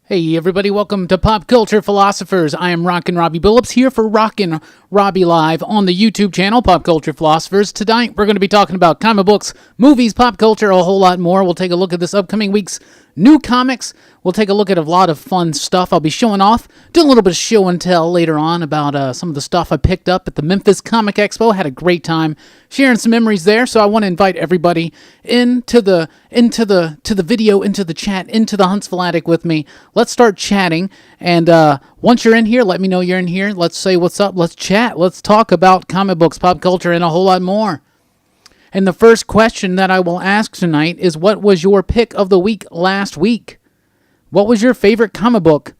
Hey everybody, welcome to Pop Culture Philosophers. I am Rockin Robbie Billups here for Rockin Robbie Live on the YouTube channel, Pop Culture Philosophers. Tonight we're going to be talking about comic books, movies, pop culture, a whole lot more. We'll take a look at this upcoming week's new comics. We'll take a look at a lot of fun stuff. I'll be showing off, doing a little bit of show and tell later on about some of the stuff I picked up at the Memphis Comic Expo. Had a great time sharing some memories there, so I want to invite everybody into the video, into the chat, into the Huntsville Attic with me. Let's start chatting, and once you're in here, let me know you're in here. Let's say what's up. Let's chat. Let's talk about comic books, pop culture, and a whole lot more. And the first question that I will ask tonight is, what was your pick of the week last week? What was your favorite comic book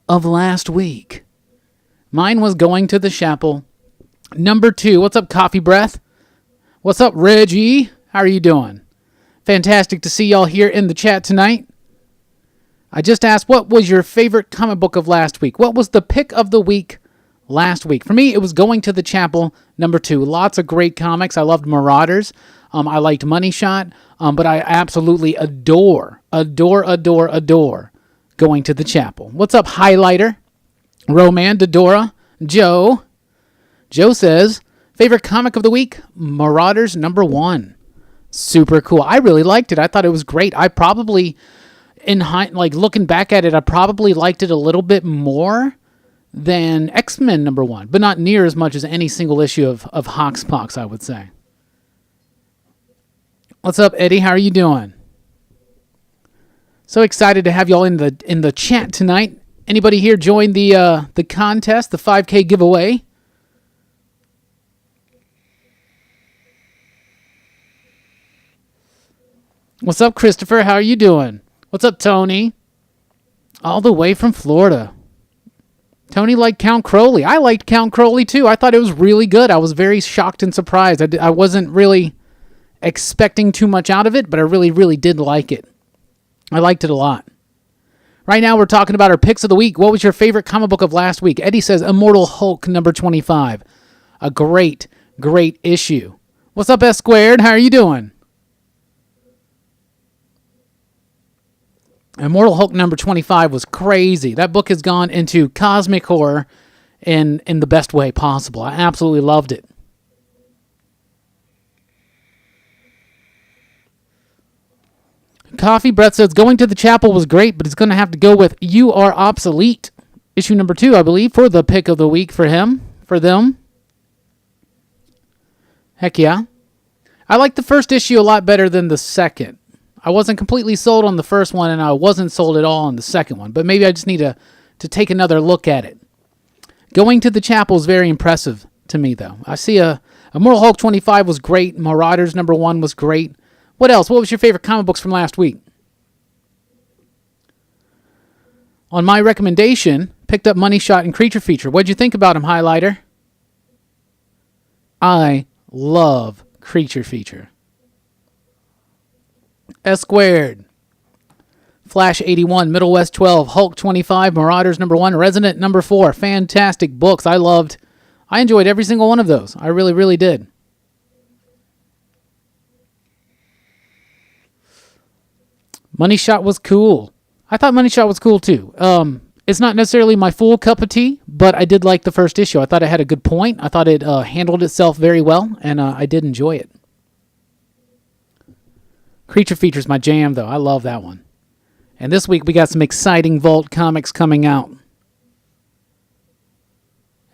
of last week? Mine was Going to the Chapel. Number 2, what's up, Coffee Breath? What's up, Reggie? How are you doing? Fantastic to see y'all here in the chat tonight. I just asked, what was your favorite comic book of last week? What was the pick of the week last week? For me, it was Going to the Chapel, number 2. Lots of great comics. I loved Marauders. I liked Money Shot. But I absolutely adore Going to the Chapel. What's up, Highlighter? Roman, Dodora, Joe. Joe says, favorite comic of the week? Marauders, number 1. Super cool. I really liked it. I thought it was great. I probably, looking back at it, I probably liked it a little bit more than X-Men number 1, but not near as much as any single issue of Hoxpox, I would say. What's up, Eddie? How are you doing? So excited to have y'all in the chat tonight. Anybody here join the contest, the 5K giveaway? What's up, Christopher? How are you doing? What's up, Tony? All the way from Florida. Tony liked Count Crowley. I liked Count Crowley too. I thought it was really good. I was very shocked and surprised. I wasn't really expecting too much out of it, but I really did like it. I liked it a lot. Right now we're talking about our picks of the week. What was your favorite comic book of last week? Eddie says Immortal Hulk number 25. A great issue. What's up, S Squared? How are you doing? Immortal Hulk number 25 was crazy. That book has gone into cosmic horror in the best way possible. I absolutely loved it. Coffee Breath says Going to the Chapel was great, but he's going to have to go with You Are Obsolete. Issue number 2, I believe, for the pick of the week for them. Heck yeah. I like the first issue a lot better than the second. I wasn't completely sold on the first one, and I wasn't sold at all on the second one, but maybe I just need to take another look at it. Going to the Chapel is very impressive to me, though. I see Immortal Hulk 25 was great. Marauders number 1 was great. What else? What was your favorite comic books from last week? On my recommendation, picked up Money Shot and Creature Feature. What'd you think about him, Highlighter? I love Creature Feature. S Squared. Flash 81, Middle West 12, Hulk 25, Marauders number 1, Resident number 4. Fantastic books. I enjoyed every single one of those. I really did. Money Shot was cool. I thought Money Shot was cool too. It's not necessarily my full cup of tea, but I did like the first issue. I thought it had a good point. I thought it handled itself very well, and I did enjoy it. Creature Feature's my jam, though. I love that one. And this week we got some exciting Vault comics coming out.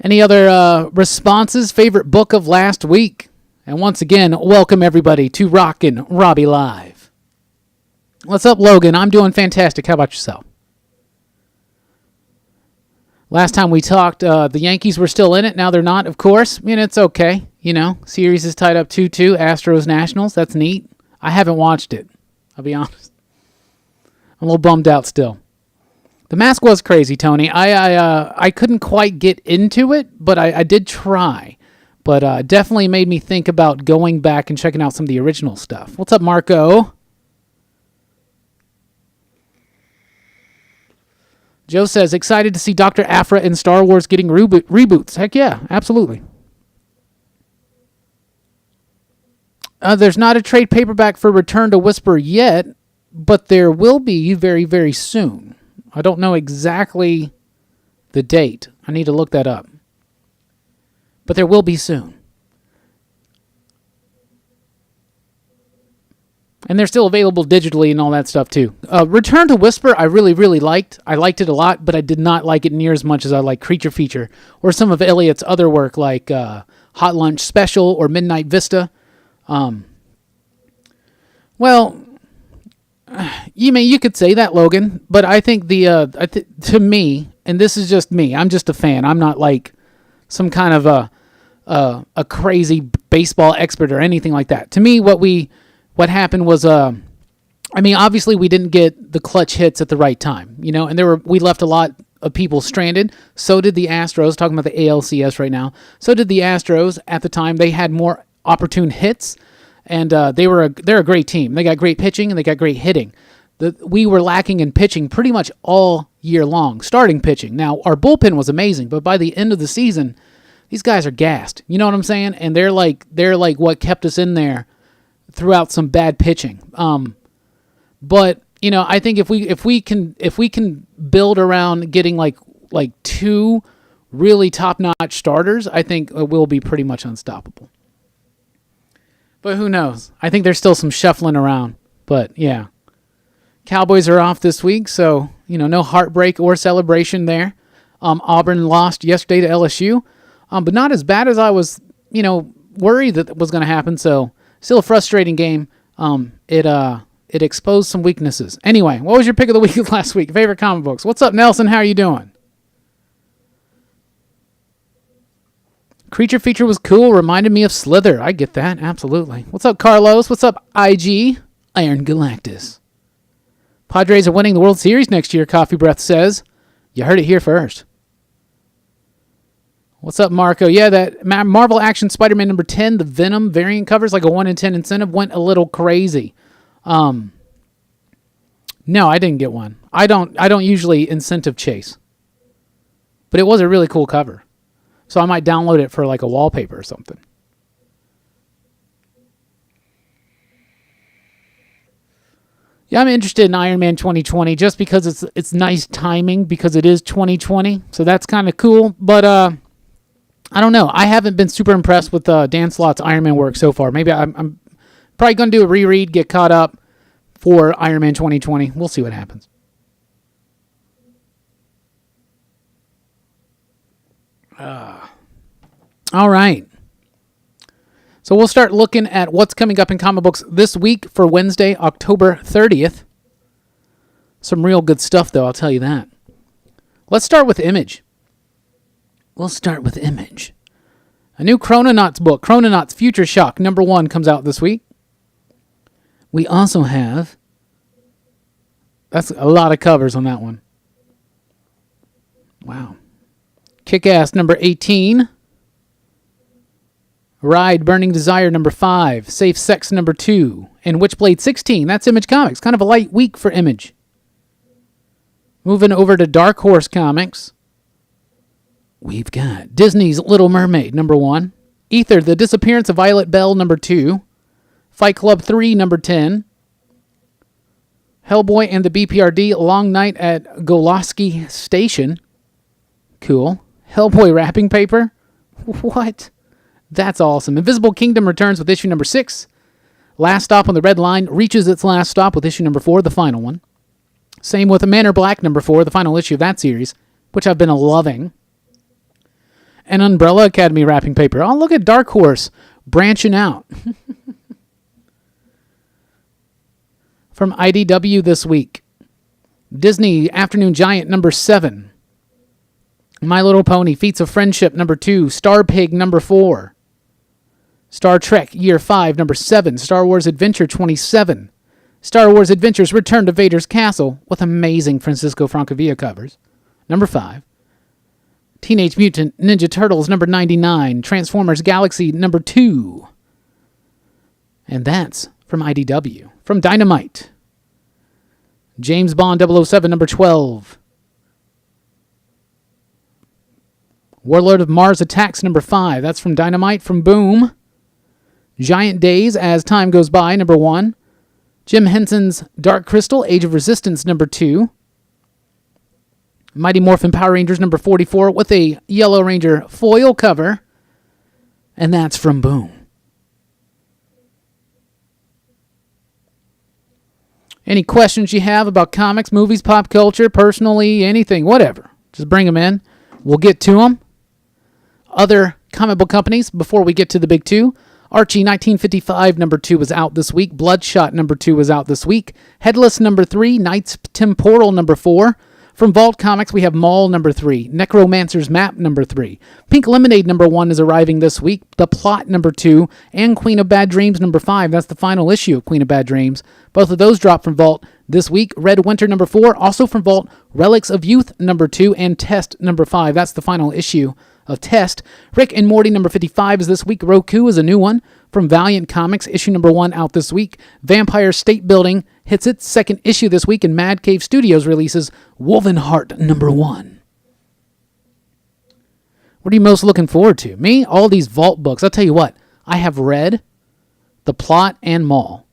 Any other responses? Favorite book of last week? And once again, welcome everybody to Rockin Robbie Live. What's up, Logan? I'm doing fantastic. How about yourself? Last time we talked, the Yankees were still in it. Now they're not, of course. I mean, it's okay. Series is tied up 2-2. Astros Nationals. That's neat. I haven't watched it. I'll be honest. I'm a little bummed out still. The Mask was crazy, Tony. I couldn't quite get into it, but I did try. But definitely made me think about going back and checking out some of the original stuff. What's up, Marco? Joe says, excited to see Dr. Aphra and Star Wars getting reboots. Heck yeah, absolutely. There's not a trade paperback for Return to Whisper yet, but there will be very, very soon. I don't know exactly the date. I need to look that up. But there will be soon. And they're still available digitally and all that stuff too. Return to Whisper, I really, really liked. I liked it a lot, but I did not like it near as much as I like Creature Feature or some of Elliot's other work like Hot Lunch Special or Midnight Vista. Well, you could say that, Logan, but I think to me, and this is just me, I'm just a fan. I'm not like some kind of a crazy baseball expert or anything like that. To me, what happened was, obviously we didn't get the clutch hits at the right time, and we left a lot of people stranded. So did the Astros, talking about the ALCS right now. So did the Astros at the time. They had more opportune hits, and they're a great team. They got great pitching and they got great hitting. We were lacking in pitching pretty much all year long, starting pitching. Now, our bullpen was amazing, but by the end of the season, these guys are gassed. You know what I'm saying? And they're like what kept us in there throughout some bad pitching. But I think if we can build around getting like two really top-notch starters, I think we'll be pretty much unstoppable. But who knows? I think there's still some shuffling around. But yeah, Cowboys are off this week, so no heartbreak or celebration there. Auburn lost yesterday to LSU, but not as bad as I was worried that was going to happen. So. Still a frustrating game. It exposed some weaknesses. Anyway, what was your pick of the week last week? Favorite comic books? What's up, Nelson? How are you doing? Creature Feature was cool. Reminded me of Slither. I get that. Absolutely. What's up, Carlos? What's up, IG? Iron Galactus. Padres are winning the World Series next year, Coffee Breath says. You heard it here first. What's up, Marco? Yeah, that Marvel Action Spider-Man number 10, the Venom variant covers, like a 1 in 10 incentive, went a little crazy. No, I didn't get one. I don't usually incentive chase. But it was a really cool cover. So I might download it for like a wallpaper or something. Yeah, I'm interested in Iron Man 2020 just because it's nice timing because it is 2020. So that's kind of cool, but I don't know. I haven't been super impressed with Dan Slott's Iron Man work so far. Maybe I'm probably going to do a reread, get caught up for Iron Man 2020. We'll see what happens. All right. So we'll start looking at what's coming up in comic books this week for Wednesday, October 30th. Some real good stuff, though, I'll tell you that. Let's start with Image. We'll start with Image. A new Chrononauts book, Chrononauts Future Shock, number 1, comes out this week. We also have... That's a lot of covers on that one. Wow. Kick-Ass, number 18. Ride Burning Desire, number 5. Safe Sex, number 2. And Witchblade 16. That's Image Comics. Kind of a light week for Image. Moving over to Dark Horse Comics. We've got Disney's Little Mermaid, number 1. Ether, The Disappearance of Violet Bell, number 2. Fight Club 3, number 10. Hellboy and the BPRD, Long Night at Goloski Station. Cool. Hellboy wrapping paper? What? That's awesome. Invisible Kingdom returns with issue number 6. Last Stop on the Red Line reaches its last stop with issue number 4, the final one. Same with Manor Black, number 4, the final issue of that series, which I've been loving. And Umbrella Academy wrapping paper. Oh, look at Dark Horse branching out. From IDW this week. Disney Afternoon Giant, number 7. My Little Pony Feats of Friendship, number 2. Star Pig, number 4. Star Trek Year 5, number 7. Star Wars Adventure 27. Star Wars Adventures Return to Vader's Castle, with amazing Francisco Francavilla covers, number 5. Teenage Mutant Ninja Turtles, number 99. Transformers Galaxy, number 2. And that's from IDW. From Dynamite. James Bond 007, number 12. Warlord of Mars Attacks, number 5. That's from Dynamite. From Boom. Giant Days As Time Goes By, number 1. Jim Henson's Dark Crystal, Age of Resistance, number 2. Mighty Morphin Power Rangers number 44 with a Yellow Ranger foil cover. And that's from Boom. Any questions you have about comics, movies, pop culture, personally, anything, whatever, just bring them in. We'll get to them. Other comic book companies, before we get to the big two, Archie 1955 number 2 was out this week. Bloodshot number 2 was out this week. Headless number 3. Knights Temporal number 4. From Vault Comics, we have Maul number 3. Necromancer's Map number 3. Pink Lemonade number 1 is arriving this week. The Plot number 2. And Queen of Bad Dreams number 5. That's the final issue of Queen of Bad Dreams. Both of those drop from Vault this week. Red Winter number 4. Also from Vault, Relics of Youth number 2. And Test number 5. That's the final issue of Test. Rick and Morty number 55 is this week. Roku is a new one from Valiant Comics, issue number 1 out this week. Vampire State Building hits its second issue this week, and Mad Cave Studios releases Woven Heart number 1. What are you most looking forward to? Me? All these Vault books. I'll tell you what, I have read The Plot and Maul.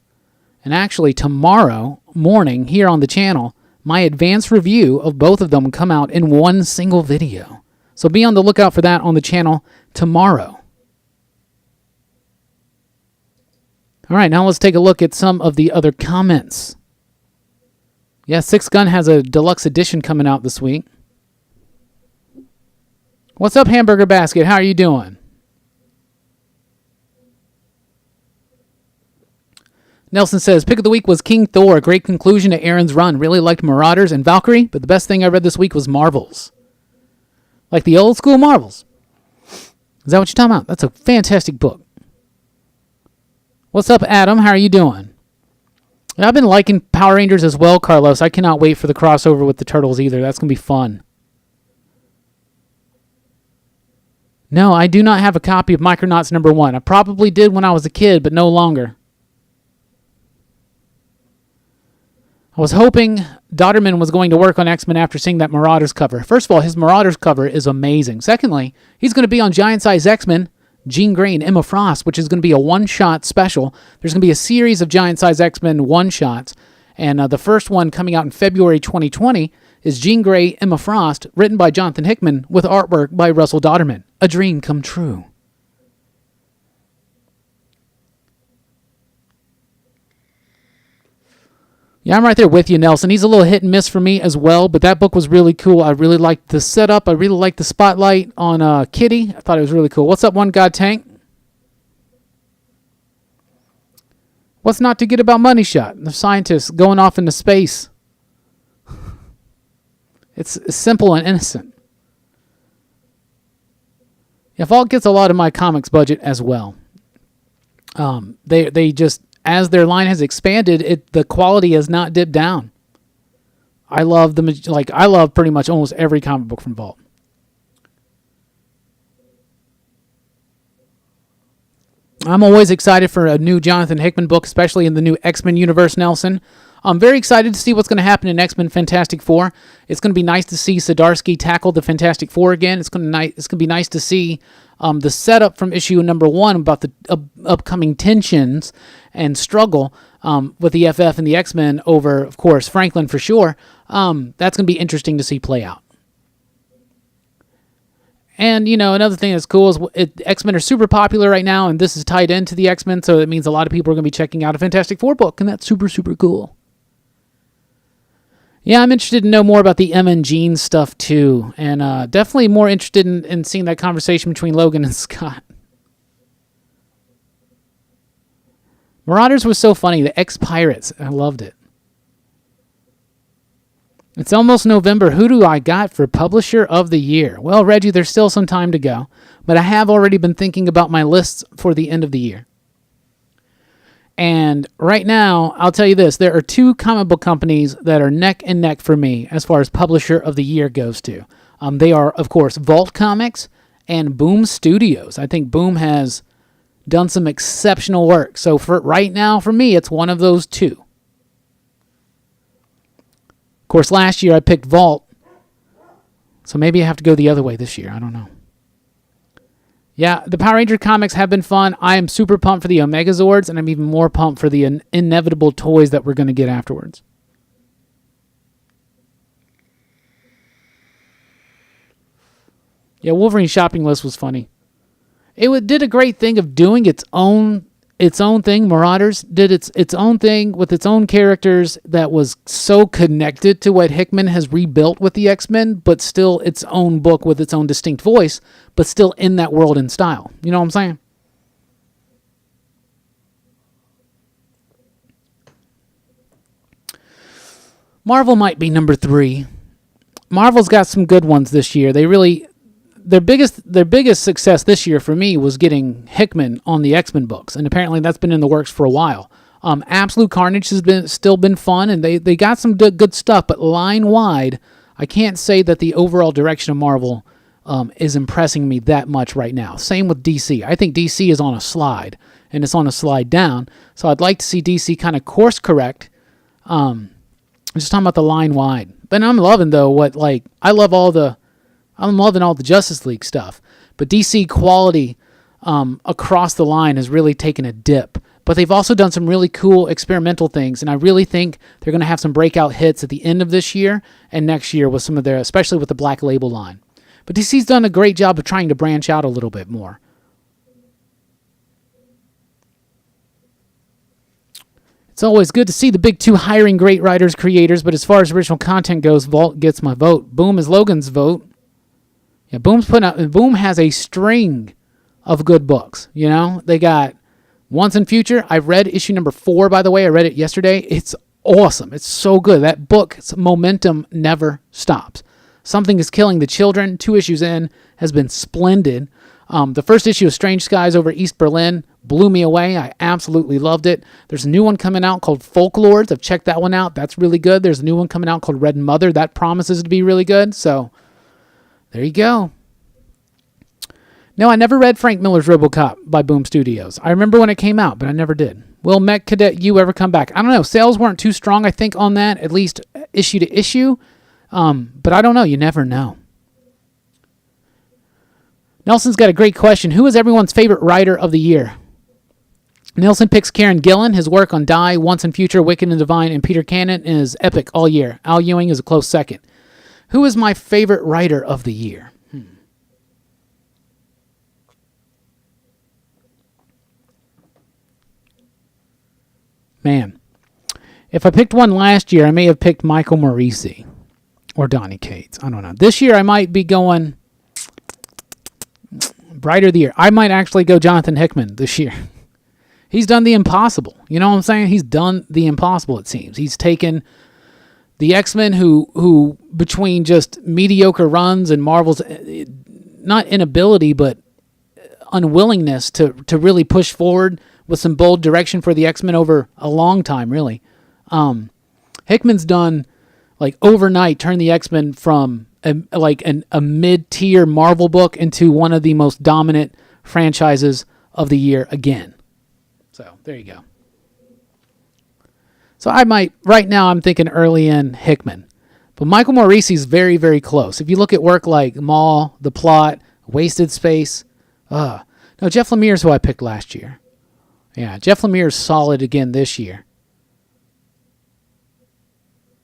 And actually, tomorrow morning here on the channel, my advanced review of both of them will come out in one single video. So be on the lookout for that on the channel tomorrow. All right, now let's take a look at some of the other comments. Yeah, Six Gun has a deluxe edition coming out this week. What's up, Hamburger Basket? How are you doing? Nelson says, pick of the week was King Thor. A great conclusion to Aaron's run. Really liked Marauders and Valkyrie, but the best thing I read this week was Marvels. Like the old school Marvels. Is that what you're talking about? That's a fantastic book. What's up, Adam? How are you doing? I've been liking Power Rangers as well, Carlos. I cannot wait for the crossover with the Turtles either. That's going to be fun. No, I do not have a copy of Micronauts number 1. I probably did when I was a kid, but no longer. I was hoping Dodderman was going to work on X-Men after seeing that Marauders cover. First of all, his Marauders cover is amazing. Secondly, he's going to be on Giant Size X-Men, Jean Grey and Emma Frost, which is going to be a one-shot special. There's going to be a series of Giant Size X-Men one-shots, and the first one coming out in February 2020 is Jean Grey, Emma Frost, written by Jonathan Hickman with artwork by Russell Dodderman. A dream come true. Yeah, I'm right there with you, Nelson. He's a little hit and miss for me as well, but that book was really cool. I really liked the setup. I really liked the spotlight on Kitty. I thought it was really cool. What's up, One God Tank? What's not to get about Money Shot? The scientists going off into space. It's simple and innocent. Yeah, Vault gets a lot of my comics budget as well. They just... As their line has expanded, the quality has not dipped down. I love pretty much almost every comic book from Vault. I'm always excited for a new Jonathan Hickman book, especially in the new X-Men universe, Nelson. I'm very excited to see what's going to happen in X-Men Fantastic Four. It's going to be nice to see Zdarsky tackle the Fantastic Four again. It's going to be nice to see the setup from issue number 1 about the upcoming tensions and struggle with the FF and the X-Men over, of course, Franklin for sure. That's going to be interesting to see play out. And, another thing that's cool is X-Men are super popular right now, and this is tied into the X-Men, so it means a lot of people are going to be checking out a Fantastic Four book, and that's super, super cool. Yeah, I'm interested to know more about the Emma and Jean stuff, too, and definitely more interested in seeing that conversation between Logan and Scott. Marauders was so funny. The Ex-Pirates. I loved it. It's almost November. Who do I got for Publisher of the Year? Well, Reggie, there's still some time to go, but I have already been thinking about my lists for the end of the year. And right now, I'll tell you this. There are 2 comic book companies that are neck and neck for me as far as Publisher of the Year goes to. They are, of course, Vault Comics and Boom Studios. I think Boom has done some exceptional work. So for right now, for me, it's one of those 2. Of course, last year I picked Vault, so maybe I have to go the other way this year. I don't know. Yeah, the Power Ranger comics have been fun. I am super pumped for the Omegazords, and I'm even more pumped for the inevitable toys that we're going to get afterwards. Yeah, Wolverine's shopping list was funny. Did a great thing of doing its own thing. Marauders did its own thing with its own characters that was so connected to what Hickman has rebuilt with the X-Men, but still its own book with its own distinct voice, but still in that world and style. You know what I'm saying? Marvel might be number 3. Marvel's got some good ones this year. Their biggest success this year for me was getting Hickman on the X-Men books, and apparently that's been in the works for a while. Absolute Carnage has still been fun, and they got some good stuff, but line wide, I can't say that the overall direction of Marvel is impressing me that much right now. Same with DC. I think DC is on a slide, and it's on a slide down, so I'd like to see DC kind of course correct. I'm just talking about the line wide. But I'm loving, though, I'm loving all the Justice League stuff. But DC quality across the line has really taken a dip. But they've also done some really cool experimental things, and I really think they're going to have some breakout hits at the end of this year and next year with some of their, especially with the Black Label line. But DC's done a great job of trying to branch out a little bit more. It's always good to see the big two hiring great writers, creators, but as far as original content goes, Vault gets my vote. Boom is Logan's vote. Yeah, Boom has a string of good books. You know, they got Once and Future. I've read issue number 4, by the way. I read it yesterday. It's awesome. It's so good. That book's momentum never stops. Something is Killing the Children, 2 issues in, has been splendid. The first issue of Strange Skies over East Berlin blew me away. I absolutely loved it. There's a new one coming out called Folklords. I've checked that one out. That's really good. There's a new one coming out called Red Mother. That promises to be really good. So there you go. No, I never read Frank Miller's RoboCop by Boom Studios. I remember when it came out, but I never did. Will Mech Cadet U ever come back? I don't know. Sales weren't too strong, I think, on that, at least issue to issue. But I don't know. You never know. Nelson's got a great question. Who is everyone's favorite writer of the year? Nelson picks Kieran Gillen. His work on Die, Once and Future, Wicked and Divine, and Peter Cannon is epic all year. Al Ewing is a close second. Who is my favorite writer of the year? Man, if I picked one last year, I may have picked Michael Morisi or Donny Cates. I don't know. This year, I might be going Writer of the Year. I might actually go Jonathan Hickman this year. He's done the impossible. You know what I'm saying? He's done the impossible, it seems. He's taken the X-Men who between just mediocre runs and Marvel's, not inability, but unwillingness to really push forward with some bold direction for the X-Men over a long time, really. Hickman's done, like, overnight, turned the X-Men from a mid-tier Marvel book into one of the most dominant franchises of the year again. So, there you go. So, right now I'm thinking early in Hickman. But Michael Morisi's very, very close. If you look at work like Maw, The Plot, Wasted Space. No, Jeff Lemire's who I picked last year. Yeah, Jeff Lemire's solid again this year.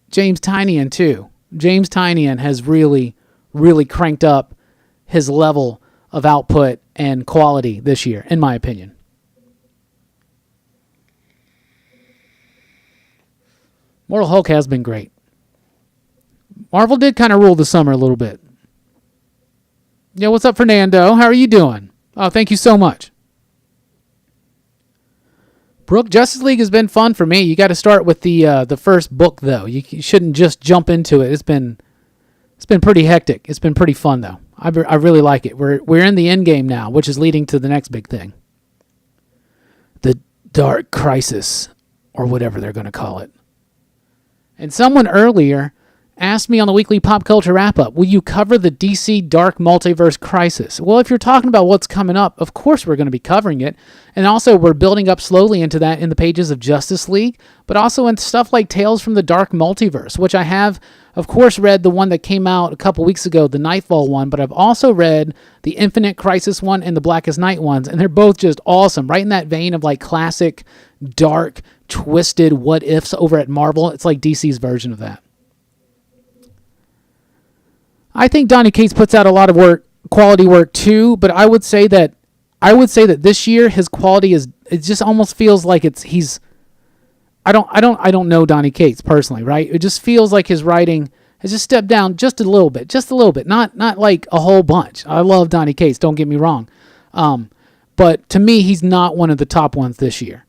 James Tynion, too. James Tynion has really, really cranked up his level of output and quality this year, in my opinion. Mortal Hulk has been great. Marvel did kind of rule the summer a little bit. Yeah, what's up, Fernando? How are you doing? Oh, thank you so much. Brooke, Justice League has been fun for me. You got to start with the first book, though. You shouldn't just jump into it. It's been pretty hectic. It's been pretty fun, though. I really like it. We're in the end game now, which is leading to the next big thing. The Dark Crisis, or whatever they're going to call it. And someone earlier asked me on the weekly pop culture wrap-up, will you cover the DC Dark Multiverse Crisis? Well, if you're talking about what's coming up, of course we're going to be covering it. And also we're building up slowly into that in the pages of Justice League, but also in stuff like Tales from the Dark Multiverse, which I have, of course, read the one that came out a couple weeks ago, the Nightfall one, but I've also read the Infinite Crisis one and the Blackest Night ones, and they're both just awesome, right in that vein of like classic, dark, twisted what-ifs over at Marvel. It's like DC's version of that. I think Donny Cates puts out a lot of work quality work too, but I would say that this year his quality is, it just almost feels like he's I don't know Donny Cates personally, right? It just feels like his writing has just stepped down just a little bit, not like a whole bunch. I love Donny Cates, don't get me wrong. But to me, he's not one of the top ones this year.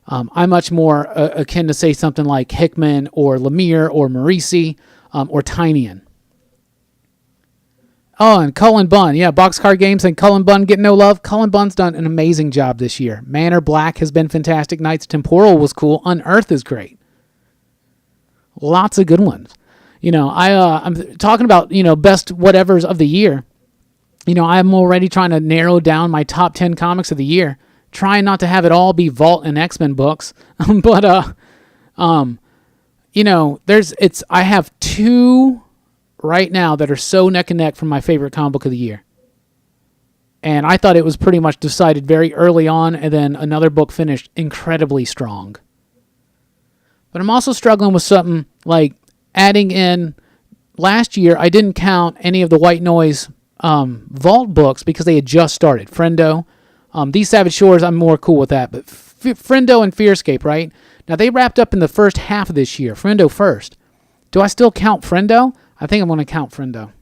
I'm much more akin to say something like Hickman or Lemire or Morrissey or Tynion. Oh, and Cullen Bunn. Yeah, Boxcar Games and Cullen Bunn get no love. Cullen Bunn's done an amazing job this year. Manor Black has been fantastic. Knights Temporal was cool. Unearth is great. Lots of good ones. I'm talking about, best whatevers of the year. I'm already trying to narrow down my top 10 comics of the year. Trying not to have it all be Vault and X-Men books. But, I have two right now that are so neck and neck from my favorite comic book of the year. And I thought it was pretty much decided very early on, and then another book finished incredibly strong. But I'm also struggling with something like adding in, last year I didn't count any of the White Noise Vault books because they had just started. Friendo, These Savage Shores, I'm more cool with that. But Friendo and Fearscape, right? Now they wrapped up in the first half of this year. Friendo first. Do I still count Friendo? I think I'm going to count Friendo.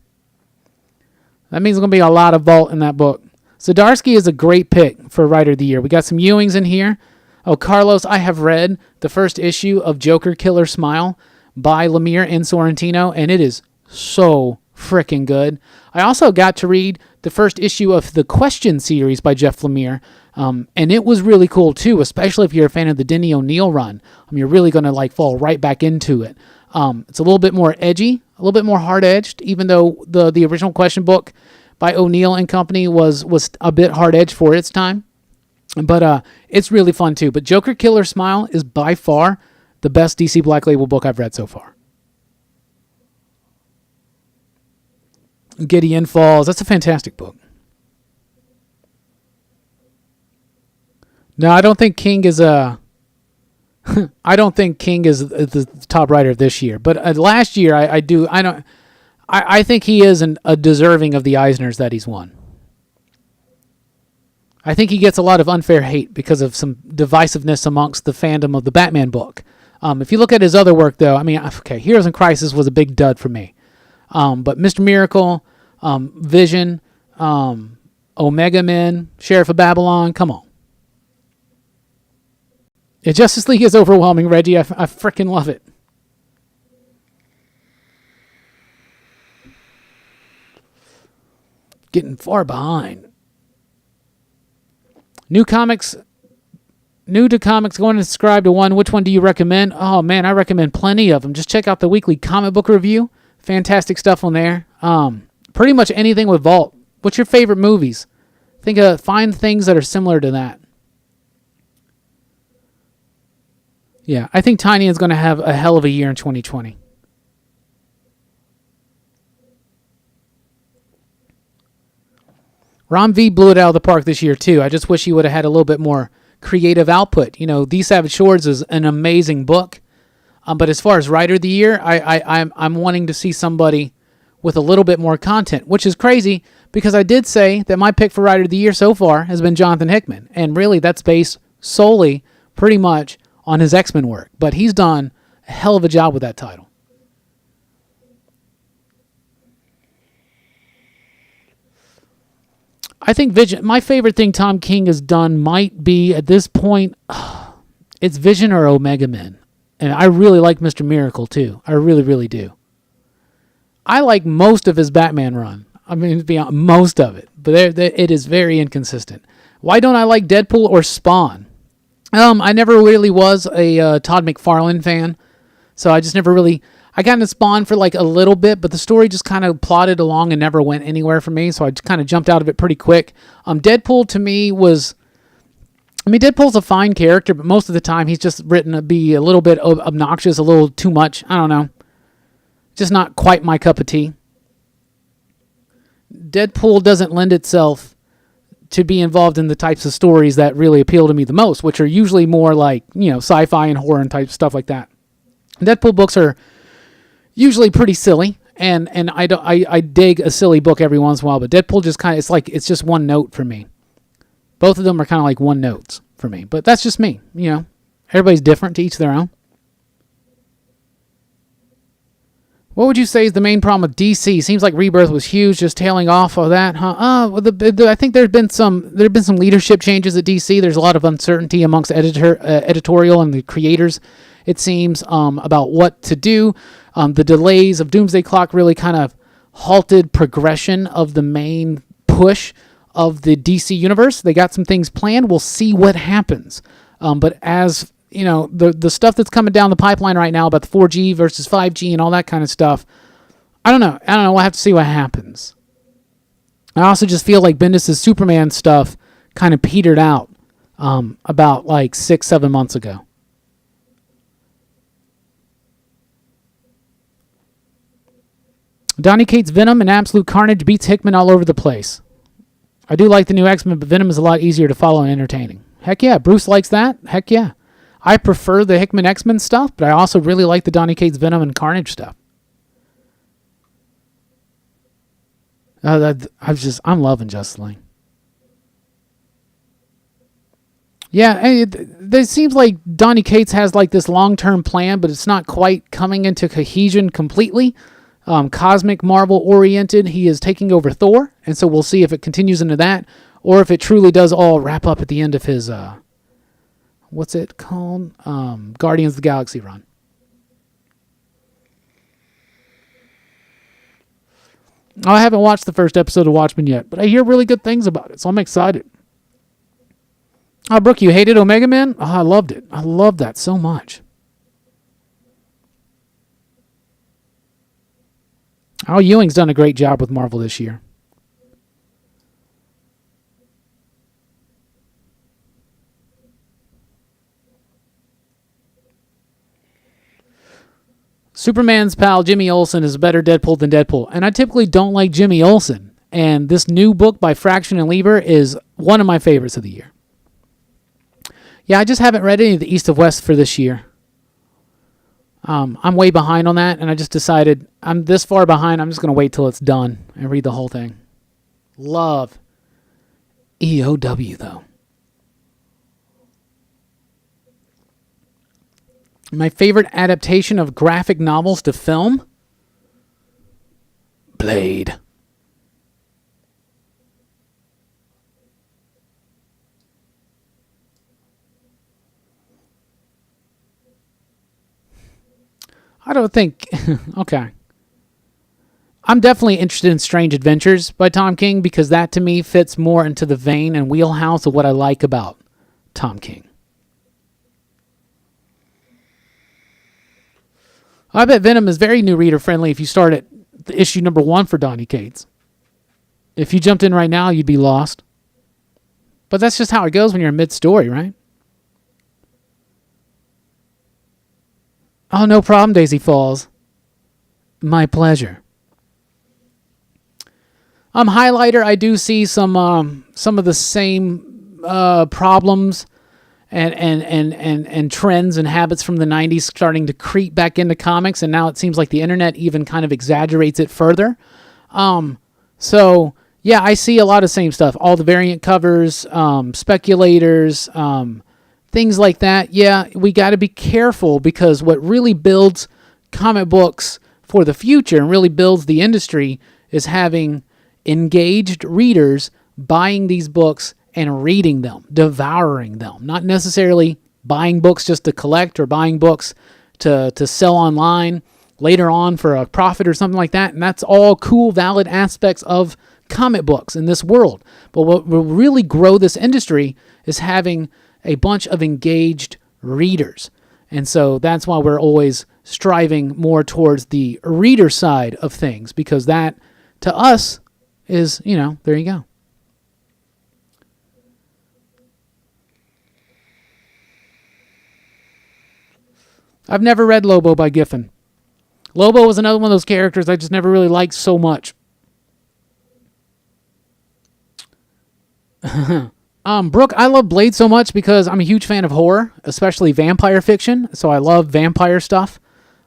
That means there's going to be a lot of Vault in that book. Zdarsky is a great pick for Writer of the Year. We got some Ewings in here. Oh, Carlos, I have read the first issue of Joker Killer Smile by Lemire and Sorrentino, and it is so freaking good. I also got to read the first issue of the Question series by Jeff Lemire, and it was really cool too, especially if you're a fan of the Denny O'Neil run. You're really going to fall right back into it. It's a little bit more edgy, a little bit more hard-edged, even though the original Question book by O'Neil and company was a bit hard-edged for its time. But it's really fun too. But Joker Killer Smile is by far the best DC Black Label book I've read so far. Gideon Falls, that's a fantastic book. No, I don't think King is the top writer of this year. But last year, I think he is a deserving of the Eisners that he's won. I think he gets a lot of unfair hate because of some divisiveness amongst the fandom of the Batman book. If you look at his other work, though, Heroes in Crisis was a big dud for me. But Mr. Miracle, Vision, Omega Men, Sheriff of Babylon, come on. Yeah, Justice League is overwhelming, Reggie. I freaking love it. Getting far behind. New to comics, going to subscribe to one. Which one do you recommend? Oh, man, I recommend plenty of them. Just check out the weekly comic book review. Fantastic stuff on there. Pretty much anything with Vault. What's your favorite movies? Find things that are similar to that. Yeah, I think Tiny is going to have a hell of a year in 2020. Ron V blew it out of the park this year, too. I just wish he would have had a little bit more creative output. These Savage Shores is an amazing book. But as far as Writer of the Year, I'm wanting to see somebody with a little bit more content, which is crazy because I did say that my pick for Writer of the Year so far has been Jonathan Hickman. And really, that's based solely, pretty much, on his X-Men work. But he's done a hell of a job with that title. I think Vision, my favorite thing Tom King has done might be, at this point, it's Vision or Omega Men. And I really like Mr. Miracle, too. I really, really do. I like most of his Batman run. Beyond most of it. But it is very inconsistent. Why don't I like Deadpool or Spawn? I never really was a Todd McFarlane fan. So I just never really... I got into Spawn for a little bit, but the story just kind of plodded along and never went anywhere for me, so I just kind of jumped out of it pretty quick. Deadpool to me was... Deadpool's a fine character, but most of the time he's just written to be a little bit obnoxious, a little too much. I don't know. Just not quite my cup of tea. Deadpool doesn't lend itself to be involved in the types of stories that really appeal to me the most, which are usually more sci-fi and horror and type stuff like that. Deadpool books are usually pretty silly, and I dig a silly book every once in a while, but Deadpool just kind of, it's just one note for me. Both of them are kind of like one notes for me, but that's just me. Everybody's different, to each their own. What would you say is the main problem with DC? Seems like Rebirth was huge, just tailing off of that, huh? I think there have been some leadership changes at DC. There's a lot of uncertainty amongst editorial and the creators, it seems, about what to do. The delays of Doomsday Clock really kind of halted progression of the main push of the DC universe. They got some things planned. We'll see what happens. But as the stuff that's coming down the pipeline right now about the 4G versus 5G and all that kind of stuff, I don't know. We'll have to see what happens. I also just feel like Bendis' Superman stuff kind of petered out about like 6-7 months ago. Donny Cates' Venom and absolute carnage beats Hickman all over the place. I do like the new X-Men, but Venom is a lot easier to follow and entertaining. Heck yeah, Bruce likes that. Heck yeah. I prefer the Hickman X-Men stuff, but I also really like the Donny Cates' Venom and Carnage stuff. I'm loving Justice League. Yeah, it seems like Donny Cates has like this long-term plan, but it's not quite coming into cohesion completely. Cosmic Marvel oriented. He is taking over Thor, and so we'll see if it continues into that, or if it truly does all wrap up at the end of his what's it called? Guardians of the Galaxy run. I haven't watched the first episode of Watchmen yet, but I hear really good things about it, so I'm excited. Oh, Brooke, you hated Omega Man? Oh, I loved it. I loved that so much. Al Ewing's done a great job with Marvel this year. Superman's pal Jimmy Olsen is a better Deadpool than Deadpool, and I typically don't like Jimmy Olsen, and this new book by Fraction and Lieber is one of my favorites of the year. Yeah, I just haven't read any of the East of West for this year. I'm way behind on that, and I just decided I'm this far behind, I'm just going to wait till it's done and read the whole thing. Love EOW, though. My favorite adaptation of graphic novels to film? Blade. I don't think... Okay. I'm definitely interested in Strange Adventures by Tom King because that, to me, fits more into the vein and wheelhouse of what I like about Tom King. I bet Venom is very new reader friendly if you start at the issue number 1 for Donny Cates. If you jumped in right now, you'd be lost. But that's just how it goes when you're in mid-story, right? Oh, no problem, Daisy Falls. My pleasure. Highlighter, I do see some of the same problems and trends and habits from the 90s starting to creep back into comics, and now it seems like the internet even kind of exaggerates it further. So, yeah, I see a lot of same stuff. All the variant covers, speculators, things like that. Yeah, we got to be careful because what really builds comic books for the future and really builds the industry is having engaged readers buying these books and reading them, devouring them. Not necessarily buying books just to collect or buying books to sell online later on for a profit or something like that. And that's all cool, valid aspects of comic books in this world. But what will really grow this industry is having a bunch of engaged readers. And so that's why we're always striving more towards the reader side of things, because that, to us, is, there you go. I've never read Lobo by Giffen. Lobo was another one of those characters I just never really liked so much. Brooke, I love Blade so much because I'm a huge fan of horror, especially vampire fiction. So I love vampire stuff.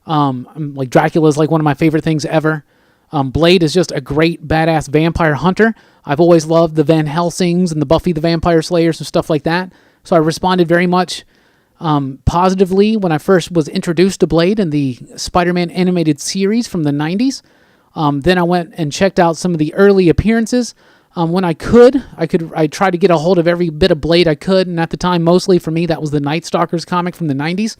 Like Dracula is like one of my favorite things ever. Blade is just a great badass vampire hunter. I've always loved the Van Helsings and the Buffy the Vampire Slayers and stuff like that. So I responded very much positively when I first was introduced to Blade in the Spider-Man animated series from the 90s. Then I went and checked out some of the early appearances. When I tried to get a hold of every bit of Blade I could, and at the time, mostly for me, that was the Night Stalkers comic from the 90s.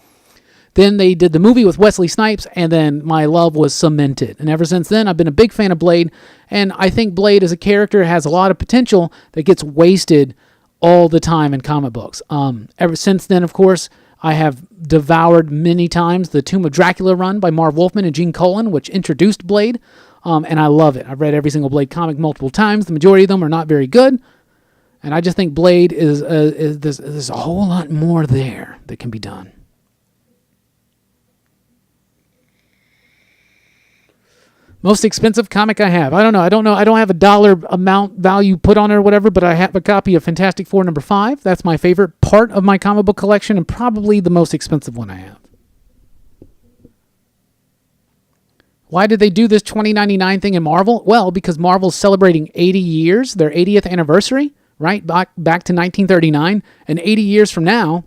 Then they did the movie with Wesley Snipes, and then my love was cemented. And ever since then, I've been a big fan of Blade, and I think Blade as a character has a lot of potential that gets wasted all the time in comic books. Ever since then, of course, I have devoured many times the Tomb of Dracula run by Marv Wolfman and Gene Colan, which introduced Blade, and I love it. I've read every single Blade comic multiple times. The majority of them are not very good, and I just think Blade there's a whole lot more there that can be done. Most expensive comic I have. I don't know. I don't have a dollar amount value put on it or whatever, but I have a copy of Fantastic Four number 5. That's my favorite part of my comic book collection and probably the most expensive one I have. Why did they do this $20.99 thing in Marvel? Well, because Marvel's celebrating 80 years, their 80th anniversary, right? Back to 1939. And 80 years from now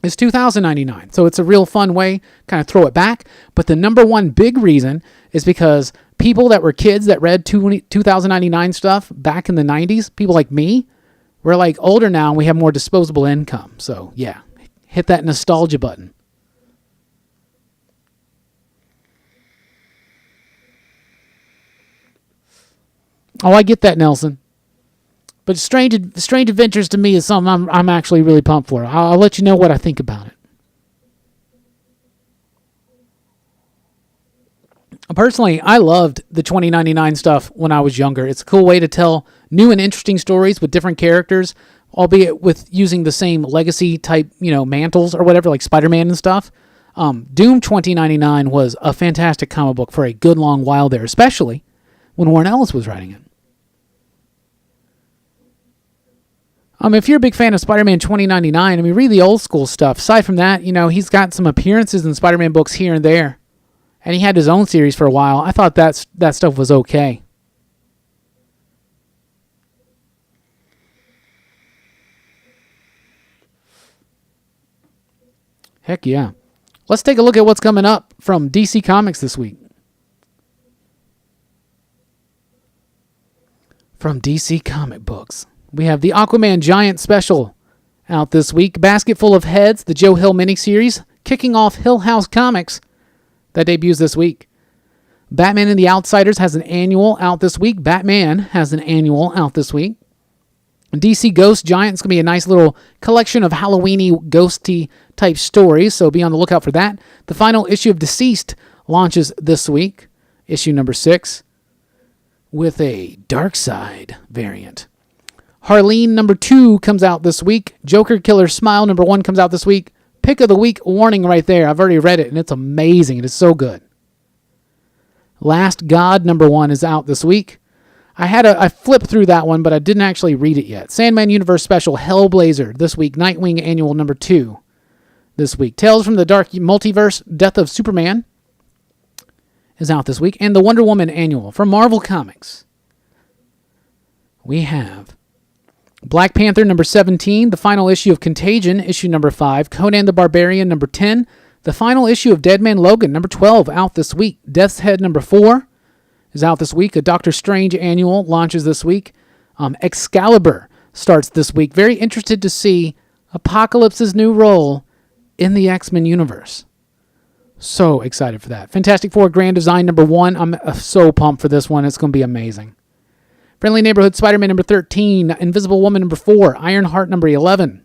is $2,099. So it's a real fun way, kind of throw it back. But the number one big reason is because people that were kids that read $2,099 stuff back in the 90s, people like me, we're like older now and we have more disposable income. So yeah, hit that nostalgia button. Oh, I get that, Nelson. But Strange Adventures to me is something I'm actually really pumped for. I'll let you know what I think about it. Personally, I loved the $20.99 stuff when I was younger. It's a cool way to tell new and interesting stories with different characters, albeit with using the same legacy type, mantles or whatever, like Spider-Man and stuff. Doom $20.99 was a fantastic comic book for a good long while there, especially when Warren Ellis was writing it. If you're a big fan of Spider-Man $20.99, read the old school stuff. Aside from that, he's got some appearances in Spider-Man books here and there. And he had his own series for a while. I thought that stuff was okay. Heck yeah. Let's take a look at what's coming up from DC Comics this week. From DC Comic Books, we have the Aquaman Giant Special out this week. Basket Full of Heads, the Joe Hill miniseries, kicking off Hill House Comics. That debuts this week. Batman and the Outsiders has an annual out this week. Batman has an annual out this week. DC Ghost Giant is going to be a nice little collection of Halloween-y, ghosty type stories, so be on the lookout for that. The final issue of Deceased launches this week, issue number 6, with a Dark Side variant. Harleen number 2 comes out this week. Joker Killer Smile number 1 comes out this week. Pick of the week warning right there. I've already read it, and it's amazing. It is so good. Last God number 1 is out this week. I flipped through that one, but I didn't actually read it yet. Sandman Universe Special Hellblazer this week. Nightwing Annual number 2 this week. Tales from the Dark Multiverse Death of Superman is out this week. And the Wonder Woman Annual from Marvel Comics. We have Black Panther number 17, the final issue of Contagion, issue number 5, Conan the Barbarian number 10, the final issue of Dead Man Logan number 12 out this week. Death's Head number 4 is out this week. A Doctor Strange annual launches this week. Excalibur starts this week. Very interested to see Apocalypse's new role in the X-Men universe. So excited for that. Fantastic Four Grand Design number 1. I'm so pumped for this one. It's going to be amazing. Friendly Neighborhood Spider-Man number 13, Invisible Woman number 4, Ironheart number 11.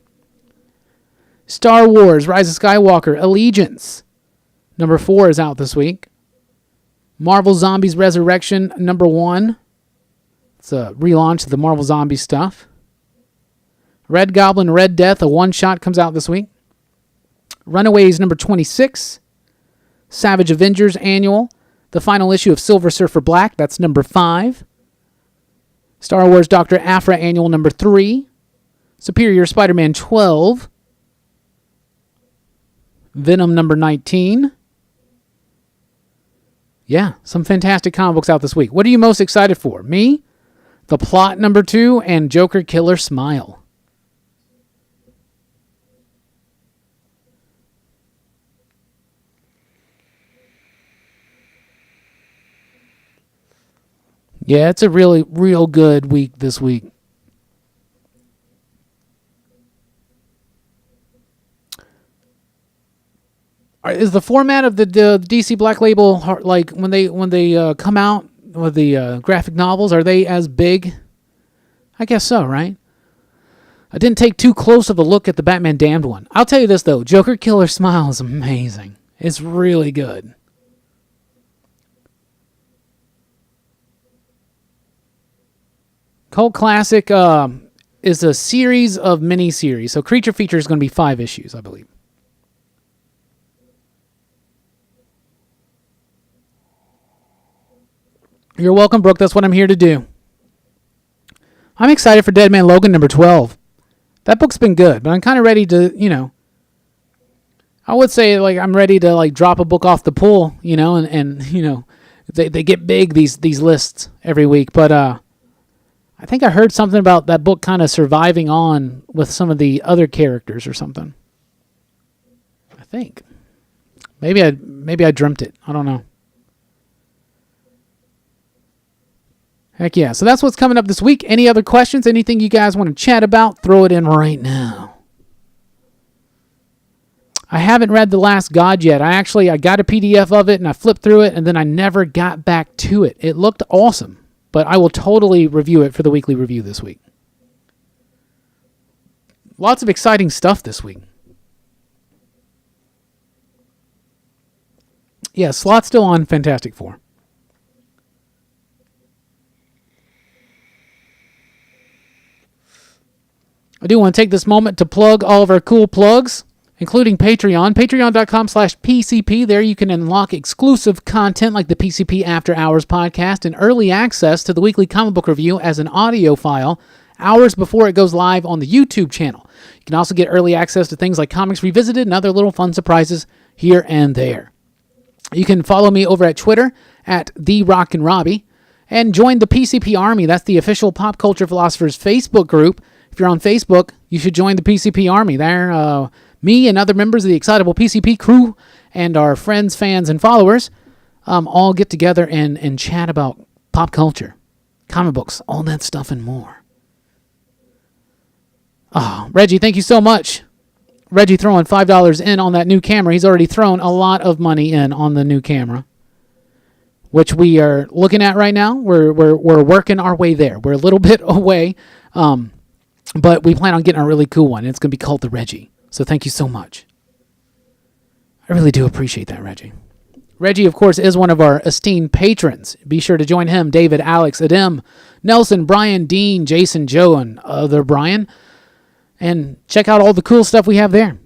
Star Wars Rise of Skywalker Allegiance number 4 is out this week. Marvel Zombies Resurrection number 1. It's a relaunch of the Marvel Zombie stuff. Red Goblin Red Death, a one-shot, comes out this week. Runaways number 26. Savage Avengers Annual, the final issue of Silver Surfer Black, that's number 5. Star Wars Dr. Aphra Annual number 3. Superior Spider-Man 12. Venom number 19. Yeah, some fantastic comic books out this week. What are you most excited for? Me, The Plot #2, and Joker Killer Smile. Yeah, it's a really, real good week this week. Is the format of the DC Black Label like when they come out with the graphic novels? Are they as big? I guess so, right? I didn't take too close of a look at the Batman Damned one. I'll tell you this though, Joker Killer Smile is amazing. It's really good. Cult Classic is a series of mini-series. So Creature Feature is going to be 5 issues, I believe. You're welcome, Brooke. That's what I'm here to do. I'm excited for Dead Man Logan #12. That book's been good, but I'm kind of ready to, I would say like I'm ready to like drop a book off the pull, and they get big these lists every week, but I think I heard something about that book kind of surviving on with some of the other characters or something. I think maybe I dreamt it. I don't know. Heck yeah. So that's what's coming up this week. Any other questions? Anything you guys want to chat about? Throw it in right now. I haven't read The Last God yet. I got a PDF of it and I flipped through it and then I never got back to it. It looked awesome, but I will totally review it for the weekly review this week. Lots of exciting stuff this week. Yeah, Slot's still on Fantastic Four. I do want to take this moment to plug all of our cool plugs, including Patreon. Patreon.com/PCP. There you can unlock exclusive content like the PCP After Hours podcast and early access to the weekly comic book review as an audio file hours before it goes live on the YouTube channel. You can also get early access to things like Comics Revisited and other little fun surprises here and there. You can follow me over at Twitter at Rockin Robbie and join the PCP Army. That's the official Pop Culture Philosophers Facebook group. If you're on Facebook, you should join the PCP Army. There, me and other members of the Excitable PCP crew and our friends, fans, and followers all get together and chat about pop culture, comic books, all that stuff and more. Oh, Reggie, thank you so much. Reggie throwing $5 in on that new camera. He's already thrown a lot of money in on the new camera, which we are looking at right now. We're working our way there. We're a little bit away, but we plan on getting a really cool one. It's going to be called the Reggie. So thank you so much. I really do appreciate that, Reggie. Reggie, of course, is one of our esteemed patrons. Be sure to join him, David, Alex, Adem, Nelson, Brian, Dean, Jason, Joe, and other Brian. And check out all the cool stuff we have there.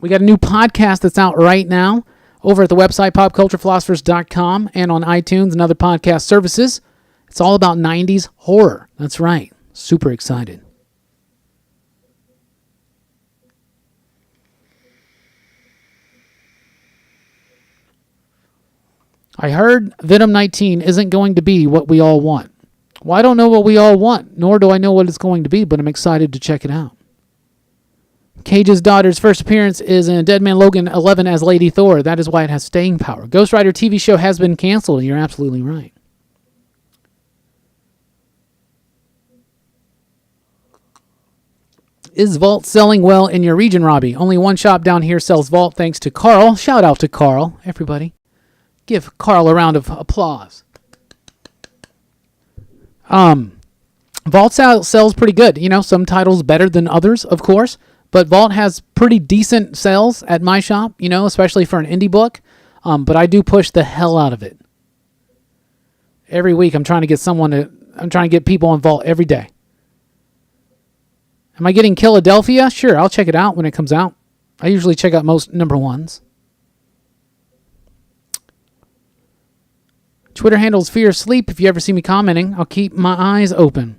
We got a new podcast that's out right now over at the website popculturephilosophers.com and on iTunes and other podcast services. It's all about 90s horror. That's right. Super excited. I heard Venom 19 isn't going to be what we all want. Well, I don't know what we all want, nor do I know what it's going to be, but I'm excited to check it out. Cage's daughter's first appearance is in Dead Man Logan 11 as Lady Thor. That is why it has staying power. Ghost Rider TV show has been canceled. You're absolutely right. Is Vault selling well in your region, Robbie? Only one shop down here sells Vault, thanks to Carl. Shout out to Carl, everybody. Give Carl a round of applause. Vault sells pretty good. Some titles better than others, of course. But Vault has pretty decent sales at my shop, especially for an indie book. But I do push the hell out of it. Every week I'm trying to get people on Vault every day. Am I getting Philadelphia? Sure, I'll check it out when it comes out. I usually check out most number ones. Twitter handles Fear Sleep. If you ever see me commenting, I'll keep my eyes open.